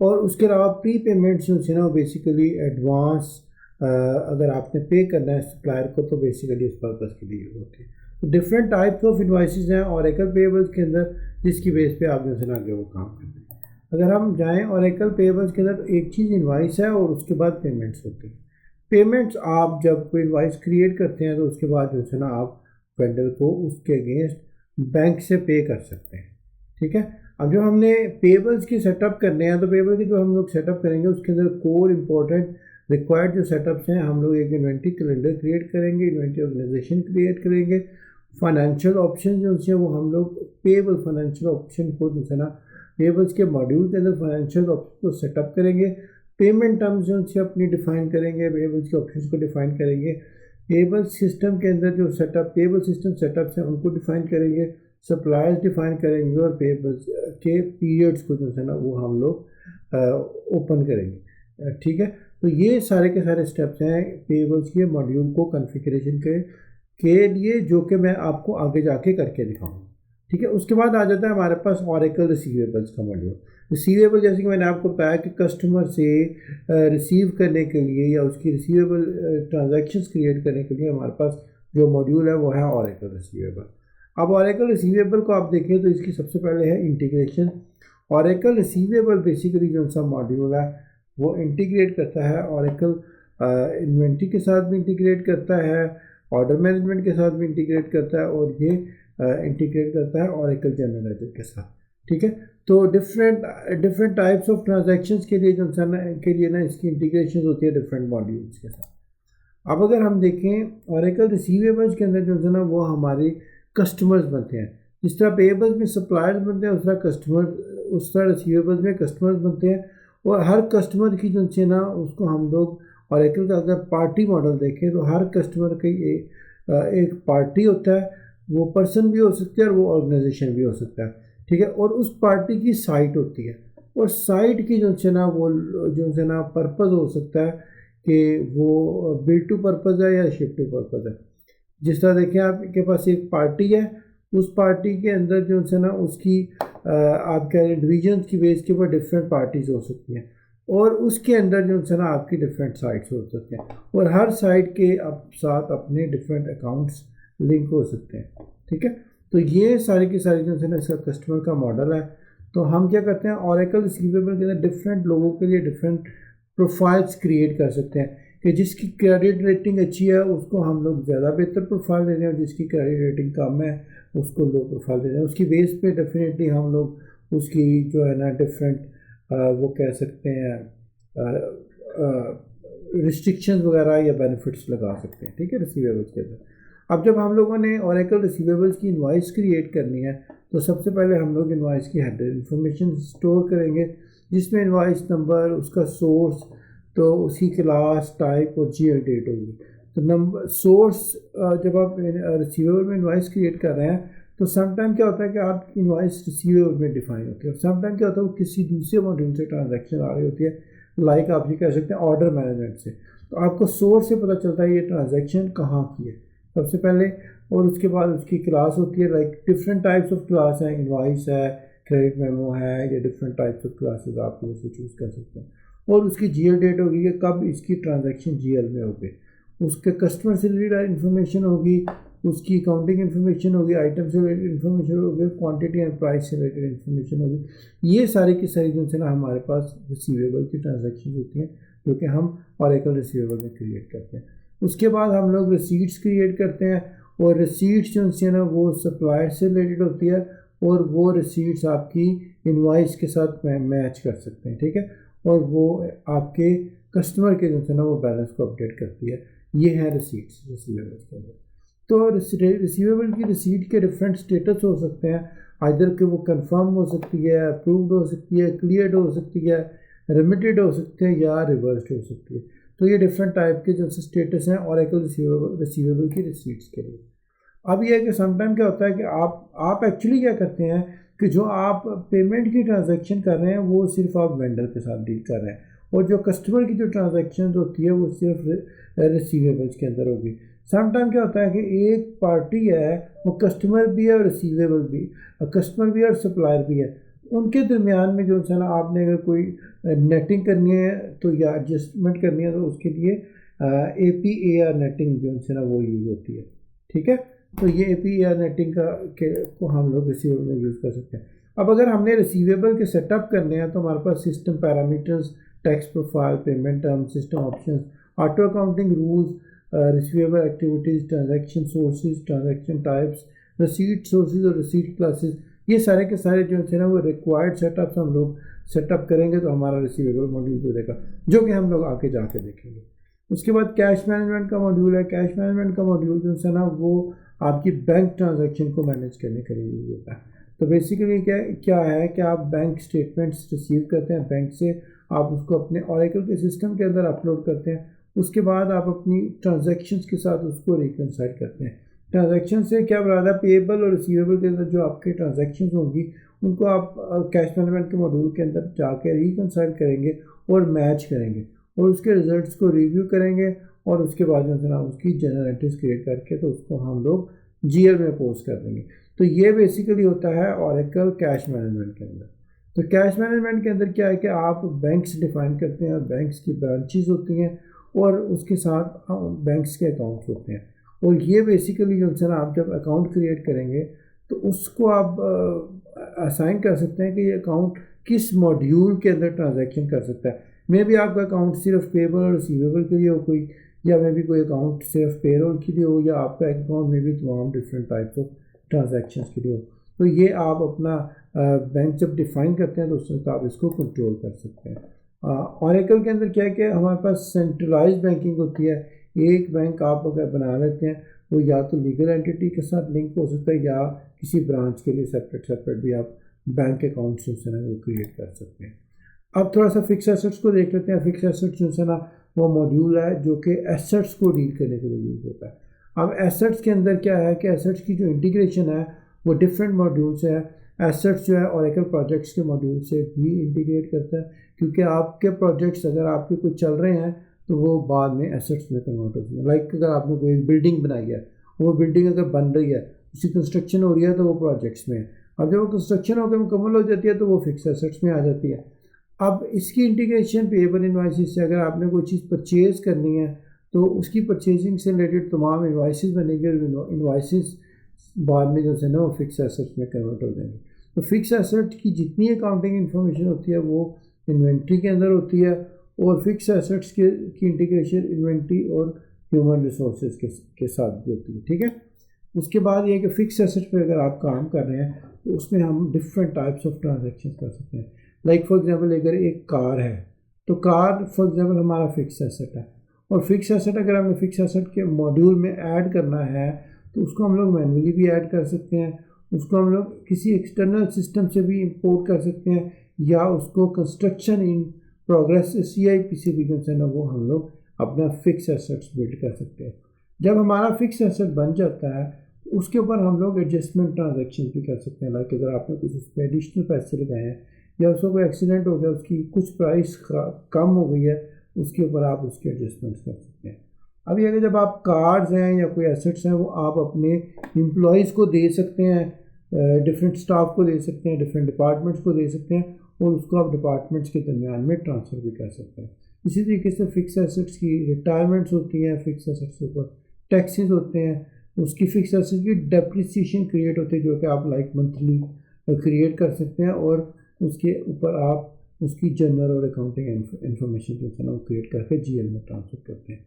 और उसके अलावा प्री पेमेंट्स जो है ना बेसिकली एडवांस अगर आपने पे करना है सप्लायर को तो बेसिकली उस पर्पज़ के लिए यूज़ होती है। तो डिफरेंट टाइप्स ऑफ इनवाइसेस हैं ओरेकल पेबल्स के अंदर, जिसकी बेस पे आप जो है ना आगे वो काम करते हैं। अगर हम जाएँ ओरेकल पेबल्स के अंदर एक चीज़ इनवाइस है और उसके बाद पेमेंट्स होती है। पेमेंट्स आप जब कोई इनवाइस क्रिएट करते हैं तो उसके बाद जो है ना आप वेंडर को उसके अगेंस्ट बैंक से पे कर सकते हैं। ठीक है, अब जो हमने पेबल्स की सेटअप करने हैं तो पेबल की जो हम लोग सेटअप करेंगे उसके अंदर कोर इंपॉर्टेंट रिक्वायर्ड जो सेटअप्स हैं, हम लोग एक इन्वेंट्री कैलेंडर क्रिएट करेंगे, इन्वेंट्री ऑर्गेनाइजेशन क्रिएट करेंगे, फाइनेंशियल ऑप्शन जो है वो हम लोग पेबल फाइनेंशियल ऑप्शन को जो है ना पेबल्स के मॉड्यूल के अंदर फाइनेंशियल ऑप्शन को सेटअप करेंगे, पेमेंट टर्म्स जो से अपनी डिफाइन करेंगे, पेबल्स के ऑप्शंस को डिफाइन करेंगे, पेबल सिस्टम के अंदर जो सेटअप पेबल सिस्टम सेटअप्स हैं उनको डिफाइन करेंगे, सप्लायर्स डिफाइन करेंगे और पेबल्स के पीरियड्स को जो है ना वो हम लोग ओपन करेंगे। ठीक है, तो ये सारे के सारे स्टेप्स हैं पेबल्स के मॉड्यूल को कॉन्फ़िगरेशन के लिए, जो कि मैं आपको आगे जाके करके दिखाऊंगा। ठीक है, उसके बाद आ जाता है हमारे पास ओरेकल रिसीवेबल्स का मॉड्यूल। रिसीवेबल जैसे कि मैंने आपको बताया कि कस्टमर से रिसीव करने के लिए या उसकी रिसीवेबल ट्रांजैक्शंस क्रिएट करने के लिए हमारे पास जो मॉड्यूल है वो है ओरेकल रिसीवेबल। अब ओरेकल रिसीवेबल को आप देखें तो इसकी सबसे पहले है इंटीग्रेशन। ओरेकल रिसीवेबल बेसिकली जो सा मॉड्यूल है वो इंटीग्रेट करता है ओरेकल इन्वेंट्री के साथ भी इंटीग्रेट करता है, ऑर्डर मैनेजमेंट के साथ भी इंटीग्रेट करता है और ये इंटीग्रेट करता है ओरेकल जनरल लेजर के साथ। ठीक है, तो डिफरेंट टाइप्स ऑफ ट्रांजैक्शंस के लिए जो के लिए ना इसकी इंटीग्रेशन होती है डिफरेंट मॉड्यूल्स के साथ। अब अगर हम देखें ओरेकल रिसीवेबल्स के अंदर जो है ना वो हमारे कस्टमर्स बनते हैं। जिस तरह पेबल्स में सप्लायर्स बनते हैं उस तरह रिसीवेबल्स में कस्टमर्स बनते हैं और हर कस्टमर की जो है ना उसको हम लोग ओरेकल का अगर पार्टी मॉडल देखें तो हर कस्टमर की एक पार्टी होता है, वो पर्सन भी हो सकता है और वो ऑर्गेनाइजेशन भी हो सकता है। ठीक है, और उस पार्टी की साइट होती है और साइट की जो है ना वो जो है ना पर्पज़ हो सकता है कि वो बिल्ड टू पर्पज़ है या शिप टू पर्पज़ है। जिस तरह देखें आपके पास एक पार्टी है, उस पार्टी के अंदर जो है ना उसकी आप कह रहे हैं डिवीजन की बेस के ऊपर डिफरेंट पार्टीज हो सकती हैं और उसके अंदर जो है ना आपकी डिफरेंट साइट्स हो सकते हैं और हर साइट के साथ अपने डिफरेंट अकाउंट्स लिंक हो सकते हैं। ठीक है, तो ये सारी की सारी जो है ना इसका कस्टमर का मॉडल है। तो हम क्या करते हैं ओरेकल रिसीवेबल के अंदर डिफरेंट लोगों के लिए डिफरेंट प्रोफाइल्स क्रिएट कर सकते हैं कि जिसकी क्रेडिट रेटिंग अच्छी है उसको हम लोग ज़्यादा बेहतर प्रोफाइल देते हैं और जिसकी क्रेडिट रेटिंग कम है उसको लो प्रोफाइल देते हैं। उसकी बेस पे डेफिनेटली हम लोग उसकी जो है ना डिफरेंट वो कह सकते हैं रिस्ट्रिक्शंस वगैरह या बेनिफिट्स लगा सकते हैं। ठीक है, रिसीवेबल्स के अंदर अब जब हम लोगों ने ओरेकल रिसीवेबल्स की इनवाइस क्रिएट करनी है तो सबसे पहले हम लोग इनवाइस की हेडर इन्फॉर्मेशन स्टोर करेंगे, जिसमें इनवाइस नंबर, उसका सोर्स, तो उसी क्लास, टाइप और जीएल डेट होगी। तो नंबर सोर्स जब आप रिसीवेबल में इनवाइस क्रिएट कर रहे हैं तो समटाइम क्या होता है कि आप इनवाइस रिसीवेबल में डिफाइन होती है, और समटाइम क्या होता है वो किसी दूसरे मॉड्यूल से ट्रांजैक्शन आ रही होती है, लाइक आप ये कह सकते हैं ऑर्डर मैनेजमेंट से। तो आपको सोर्स से पता चलता है ये ट्रांजैक्शन कहाँ की है सबसे पहले, और उसके बाद उसकी क्लास होती है, like different types of class हैं, इनवाइस है, क्रेडिट मेमो है, या डिफरेंट टाइप्स ऑफ क्लासेस आप उसे चूज़ कर सकते हैं। और उसकी जीएल डेट होगी कि कब इसकी ट्रांजैक्शन जीएल में होगी, उसके कस्टमर से रिलेटेड इन्फॉर्मेशन होगी, उसकी अकाउंटिंग इन्फॉर्मेशन होगी, आइटम से रिलेटेड इन्फॉर्मेशन होगी, क्वांटिटी एंड प्राइस से रिलेटेड इन्फॉर्मेशन होगी। ये सारी की सारी जो है ना हमारे पास रिसीवेबल की ट्रांजैक्शन होती हैं जो कि हम ऑरेकल रिसीवेबल में क्रिएट करते हैं। उसके बाद हम लोग रिसीट्स क्रिएट करते हैं, और रिसीट्स जो है ना वो सप्लायर से रिलेटेड होती है, और वो रिसीट्स आपकी इनवाइस के साथ मैच कर सकते हैं, ठीक है, और वो आपके कस्टमर के जो है ना वो बैलेंस को अपडेट करती है। ये है रिसीट्स रिसीवेबल्स के अंदर। तो रिसीवेबल की रिसीट के डिफरेंट स्टेटस हो सकते हैं, आइदर कि वो कंफर्म हो सकती है, अप्रूव्ड हो सकती है, क्लियर्ड हो सकती है, रेमिटेड हो सकती है, या रिवर्स्ड हो सकती है। तो ये डिफरेंट टाइप के जो स्टेटस हैं ऑरेकल रिसीवेबल की रिसीट्स के लिए। अब ये है कि समटाइम क्या होता है कि आप एक्चुअली क्या करते हैं कि जो आप पेमेंट की ट्रांजैक्शन कर रहे हैं वो सिर्फ आप वेंडर के साथ डील कर रहे हैं, और जो कस्टमर की जो ट्रांजैक्शन होती है वो सिर्फ रिसीवेबल्स के अंदर होगी। समटाइम क्या होता है कि एक पार्टी है वो कस्टमर भी है और रिसीवेबल भी, कस्टमर भी है और सप्लायर भी है, उनके दरमियान में जो है ना आपने अगर कोई नेटिंग करनी है तो या एडजस्टमेंट करनी है तो उसके लिए APAR नेटिंग जो है ना वो यूज़ होती है, ठीक है। तो ये APAR नेटिंग को हम लोग रिसीवेबल में यूज़ कर सकते हैं। अब अगर हमने रिसीवेबल के सेटअप करने हैं तो हमारे पास system parameters, tax profile, payment term, system options, auto accounting rules, receivable activities, transaction sources, transaction types, receipt sources और रिसीट क्लासेस, ये सारे के सारे जो है ना वो रिक्वायर्ड सेटअप्स हम लोग सेटअप करेंगे तो हमारा रिसीवेबल मॉड्यूल जुड़ेगा, जो कि हम लोग आके जाके देखेंगे। उसके बाद कैश मैनेजमेंट का मॉड्यूल है। कैश मैनेजमेंट का मॉड्यूल जो है ना वो आपकी बैंक ट्रांजैक्शन को मैनेज करने के लिए यूज होता है। तो बेसिकली क्या है कि आप बैंक स्टेटमेंट्स रिसीव करते हैं बैंक से, आप उसको अपने ऑरेकल के सिस्टम के अंदर अपलोड करते हैं, उसके बाद आप अपनी ट्रांजैक्शंस के साथ उसको रिकनसाइल करते हैं। ट्रांजैक्शन से क्या बुलाता है, पेएबल और रिसीवेबल के अंदर जो आपके ट्रांजैक्शंस होंगी उनको आप कैश मैनेजमेंट के मॉड्यूल के अंदर जाके रिकनसाइल करेंगे और मैच करेंगे, और उसके रिजल्ट्स को रिव्यू करेंगे, और उसके बाद जो है ना उसकी जनरल एंट्रीज क्रिएट करके तो उसको हम लोग जीएल में पोस्ट कर देंगे। तो ये बेसिकली होता है ऑरेकल कैश मैनेजमेंट के अंदर। तो कैश मैनेजमेंट के अंदर क्या है कि आप बैंक्स डिफाइन करते हैं, बैंक्स की ब्रांचेस होती हैं और उसके साथ बैंक्स के अकाउंट्स होते हैं, और ये बेसिकली जो है ना आप जब अकाउंट क्रिएट करेंगे तो उसको आप असाइन कर सकते हैं कि ये अकाउंट किस मॉड्यूल के अंदर ट्रांजैक्शन कर सकता है। मे भी आपका अकाउंट सिर्फ पेएबल और रिसीवेबल के लिए हो कोई, या मे भी कोई अकाउंट सिर्फ पेरोल के लिए हो, या आपका अकाउंट में भी तमाम डिफरेंट टाइप्स ऑफ ट्रांजैक्शंस के लिए हो। तो ये आप अपना बैंक जब डिफाइन करते हैं तो उस वक्त आप इसको कंट्रोल कर सकते हैं। ऑरेकल के अंदर क्या है कि हमारे पास सेंट्रलाइज्ड बैंकिंग होती है। एक बैंक आप अगर बना लेते हैं वो या तो लीगल एंटिटी के साथ लिंक हो सकता है, या किसी ब्रांच के लिए सेपरेट भी आप बैंक अकाउंट जो है ना वो क्रिएट कर सकते हैं। अब थोड़ा सा फिक्स एसेट्स को देख लेते हैं। फिक्स एसेट्स जो है ना वो मॉड्यूल है जो कि एसेट्स को डील करने के लिए यूज़ होता है। अब एसेट्स के अंदर क्या है कि एसेट्स की जो इंटीग्रेशन है वो डिफरेंट मॉड्यूल से है। एसेट्स जो है ऑरेकल प्रोजेक्ट्स के मॉड्यूल से भी इंटीग्रेट करता है, क्योंकि आपके प्रोजेक्ट्स अगर आपके कुछ चल रहे हैं तो वो बाद में एसेट्स में कन्वर्ट होती है। लाइक अगर आपने कोई बिल्डिंग बनाई है, वो बिल्डिंग अगर बन रही है, उसकी कंस्ट्रक्शन हो रही है तो वो प्रोजेक्ट्स में है। अब जब वो कंस्ट्रक्शन होकर मुकम्मल हो जाती है तो वो फिक्स एसेट्स में आ जाती है। अब इसकी इंटीग्रेशन पेएबल इनवाइसेस से, अगर आपने कोई चीज़ परचेज़ करनी है तो उसकी परचेजिंग से रिलेटेड तमाम इनवाइसेस बनेंगे, और इनवाइसेस बाद में जो है ना वो फिक्स एसेट्स में कन्वर्ट हो जाएंगे। तो फिक्स एसेट की जितनी अकाउंटिंग इन्फॉर्मेशन होती है वो इन्वेंट्री के अंदर होती है, और फिक्स एसेट्स की इंटीग्रेशन इन्वेंट्री और ह्यूमन रिसोर्सेज के साथ भी होती है, ठीक है। उसके बाद ये है कि फिक्स एसेट पे अगर आप काम कर रहे हैं तो उसमें हम डिफरेंट टाइप्स ऑफ ट्रांजैक्शन कर सकते हैं। लाइक फॉर एग्जांपल अगर एक कार है तो कार फॉर एग्जांपल हमारा फिक्स एसेट है, और फिक्स एसेट अगर हमें फिक्स एसेट के मॉड्यूल में ऐड करना है तो उसको हम लोग मैन्युअली भी ऐड कर सकते हैं, उसको हम लोग किसी एक्सटर्नल सिस्टम से भी इंपोर्ट कर सकते हैं, या उसको कंस्ट्रक्शन इन प्रोग्रेस CIP से भी जो है ना वो हम लोग अपना फिक्स एसेट्स बिल्ड कर सकते हैं। जब हमारा फिक्स एसेट बन जाता है उसके ऊपर हम लोग एडजस्टमेंट ट्रांजैक्शन भी कर सकते हैं। लाइक अगर आपने कुछ उस पर एडिशनल पैसे लगाए हैं या उसको कोई एक्सीडेंट हो गया, उसकी कुछ प्राइस कम हो गई है, उसके ऊपर आप उसके एडजस्टमेंट्स कर सकते हैं। अभी अगर जब आप कार्ड्स हैं या कोई एसेट्स हैं वो आप अपने एम्प्लॉयज़ को दे सकते हैं, डिफरेंट स्टाफ को दे सकते हैं, डिफरेंट डिपार्टमेंट्स को दे सकते हैं और उसको आप डिपार्टमेंट्स के दरमियान में ट्रांसफ़र भी कर सकते हैं। इसी तरीके से फ़िक्स एसेट्स की रिटायरमेंट्स होती हैं, फ़िक्स एसेट्स के ऊपर टैक्सेस होते हैं, उसकी फ़िक्स एसेट्स की डेप्रिसिएशन क्रिएट होती है जो कि आप लाइक मंथली क्रिएट कर सकते हैं और उसके ऊपर आप उसकी जनरल और अकाउंटिंग इंफॉर्मेशन जो है ना वो क्रिएट करके जीएल में ट्रांसफ़र करते हैं।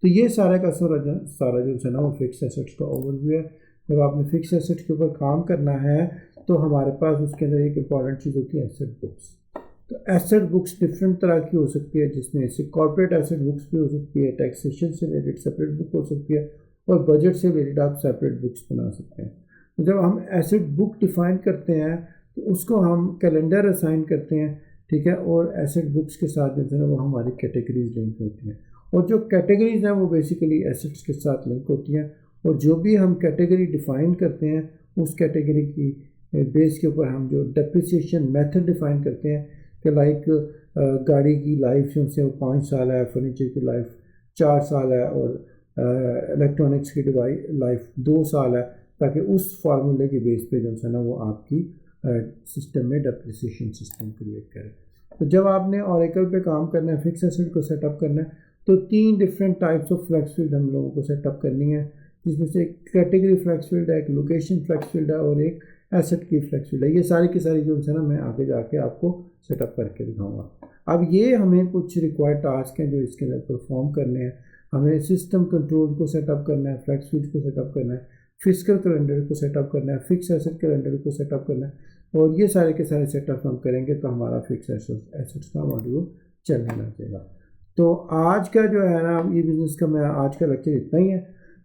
तो ये सारा का सारा जो है ना वो फिक्स एसेट्स का ओवरव्यू है। जब आपने फिक्स एसेट्स के ऊपर काम करना है तो हमारे पास उसके अंदर एक इंपॉर्टेंट चीज़ होती है एसेट बुक्स। तो एसेट बुक्स डिफरेंट तरह की हो सकती है, जिसमें से कॉर्पोरेट एसेट बुक्स भी हो सकती है, टैक्सेशन से रिलेटेड सेपरेट बुक हो सकती है और बजट से रिलेटेड आप सेपरेट बुक्स बना सकते हैं। तो जब हम एसेट बुक डिफाइन करते हैं तो उसको हम कैलेंडर असाइन करते हैं, ठीक है, और एसेट बुक्स के साथ जो है ना वो हमारी कैटेगरीज लिंक होती हैं और जो कैटेगरीज हैं वो बेसिकली एसेट्स के साथ लिंक होती हैं और जो भी हम कैटेगरी डिफ़ाइन करते हैं उस कैटेगरी की बेस के ऊपर हम जो डेप्रिसिएशन मेथड डिफ़ाइन करते हैं कि लाइक गाड़ी की लाइफ जो है वो 5 साल है, फर्नीचर की लाइफ 4 साल है और इलेक्ट्रॉनिक्स की लाइफ 2 साल है, ताकि उस फार्मूले के बेस पे जो है ना वो आपकी सिस्टम में डेप्रिसिएशन सिस्टम क्रिएट करे। तो जब आपने ऑरेकल पे काम करना है, फिक्स एसेट को सेटअप करना है, तो 3 different types of flex field हम लोगों को सेटअप करनी है, जिसमें से एक कैटेगरी फ्लैक्स फील्ड है, एक लोकेशन फ्लैक्स फील्ड है और एक एसेट की फ्लैक्स फील्ड है। ये सारी की सारी जो है ना मैं आगे जाके आपको सेटअप करके दिखाऊंगा। अब ये हमें कुछ रिक्वायर्ड टास्क हैं जो इसके अंदर परफॉर्म करने हैं। हमें सिस्टम कंट्रोल को सेटअप करना है, फ्लैक्स फील्ड को सेटअप करना है, फिजिकल कैलेंडर को सेटअप करना है, फिक्स एसेट कैलेंडर को सेटअप करना है और ये सारे के सारे सेटअप हम करेंगे तो हमारा फिक्स एसेट्स का मॉड्यूल चलने लग जाएगा। तो आज का जो है ना ई बिज़नेस का मैं आज का लेक्चर इतना ही है।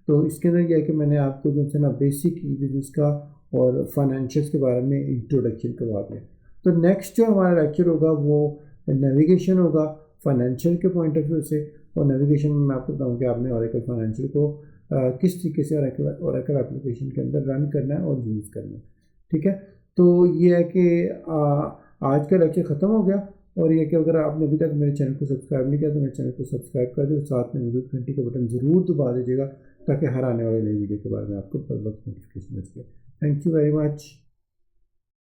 तो इसके अंदर यह है कि मैंने आपको जो है ना बेसिक ई बिज़नेस का और फाइनेंशियल्स के बारे में इंट्रोडक्शन करवा दिया। तो नेक्स्ट जो हमारा लेक्चर होगा वो नेविगेशन होगा फाइनेंशियल के पॉइंट ऑफ व्यू से, और नेविगेशन में मैं आपको बताऊँ कि आपने ऑरेकल फाइनेंशियल को किस तरीके से ऑरेकल एप्लीकेशन के अंदर रन करना है और यूज़ करना है। ठीक है, तो ये है कि आज का लेक्चर ख़त्म हो गया और ये कि अगर आपने अभी तक मेरे चैनल को सब्सक्राइब नहीं किया तो मेरे चैनल को सब्सक्राइब कर दो, साथ में मौजूद घंटी का बटन ज़रूर दबा दीजिएगा ताकि हर आने वाले नई वीडियो के बारे में आपको बर वक्त नोटिफिकेशन मिल सके। Thank you very much.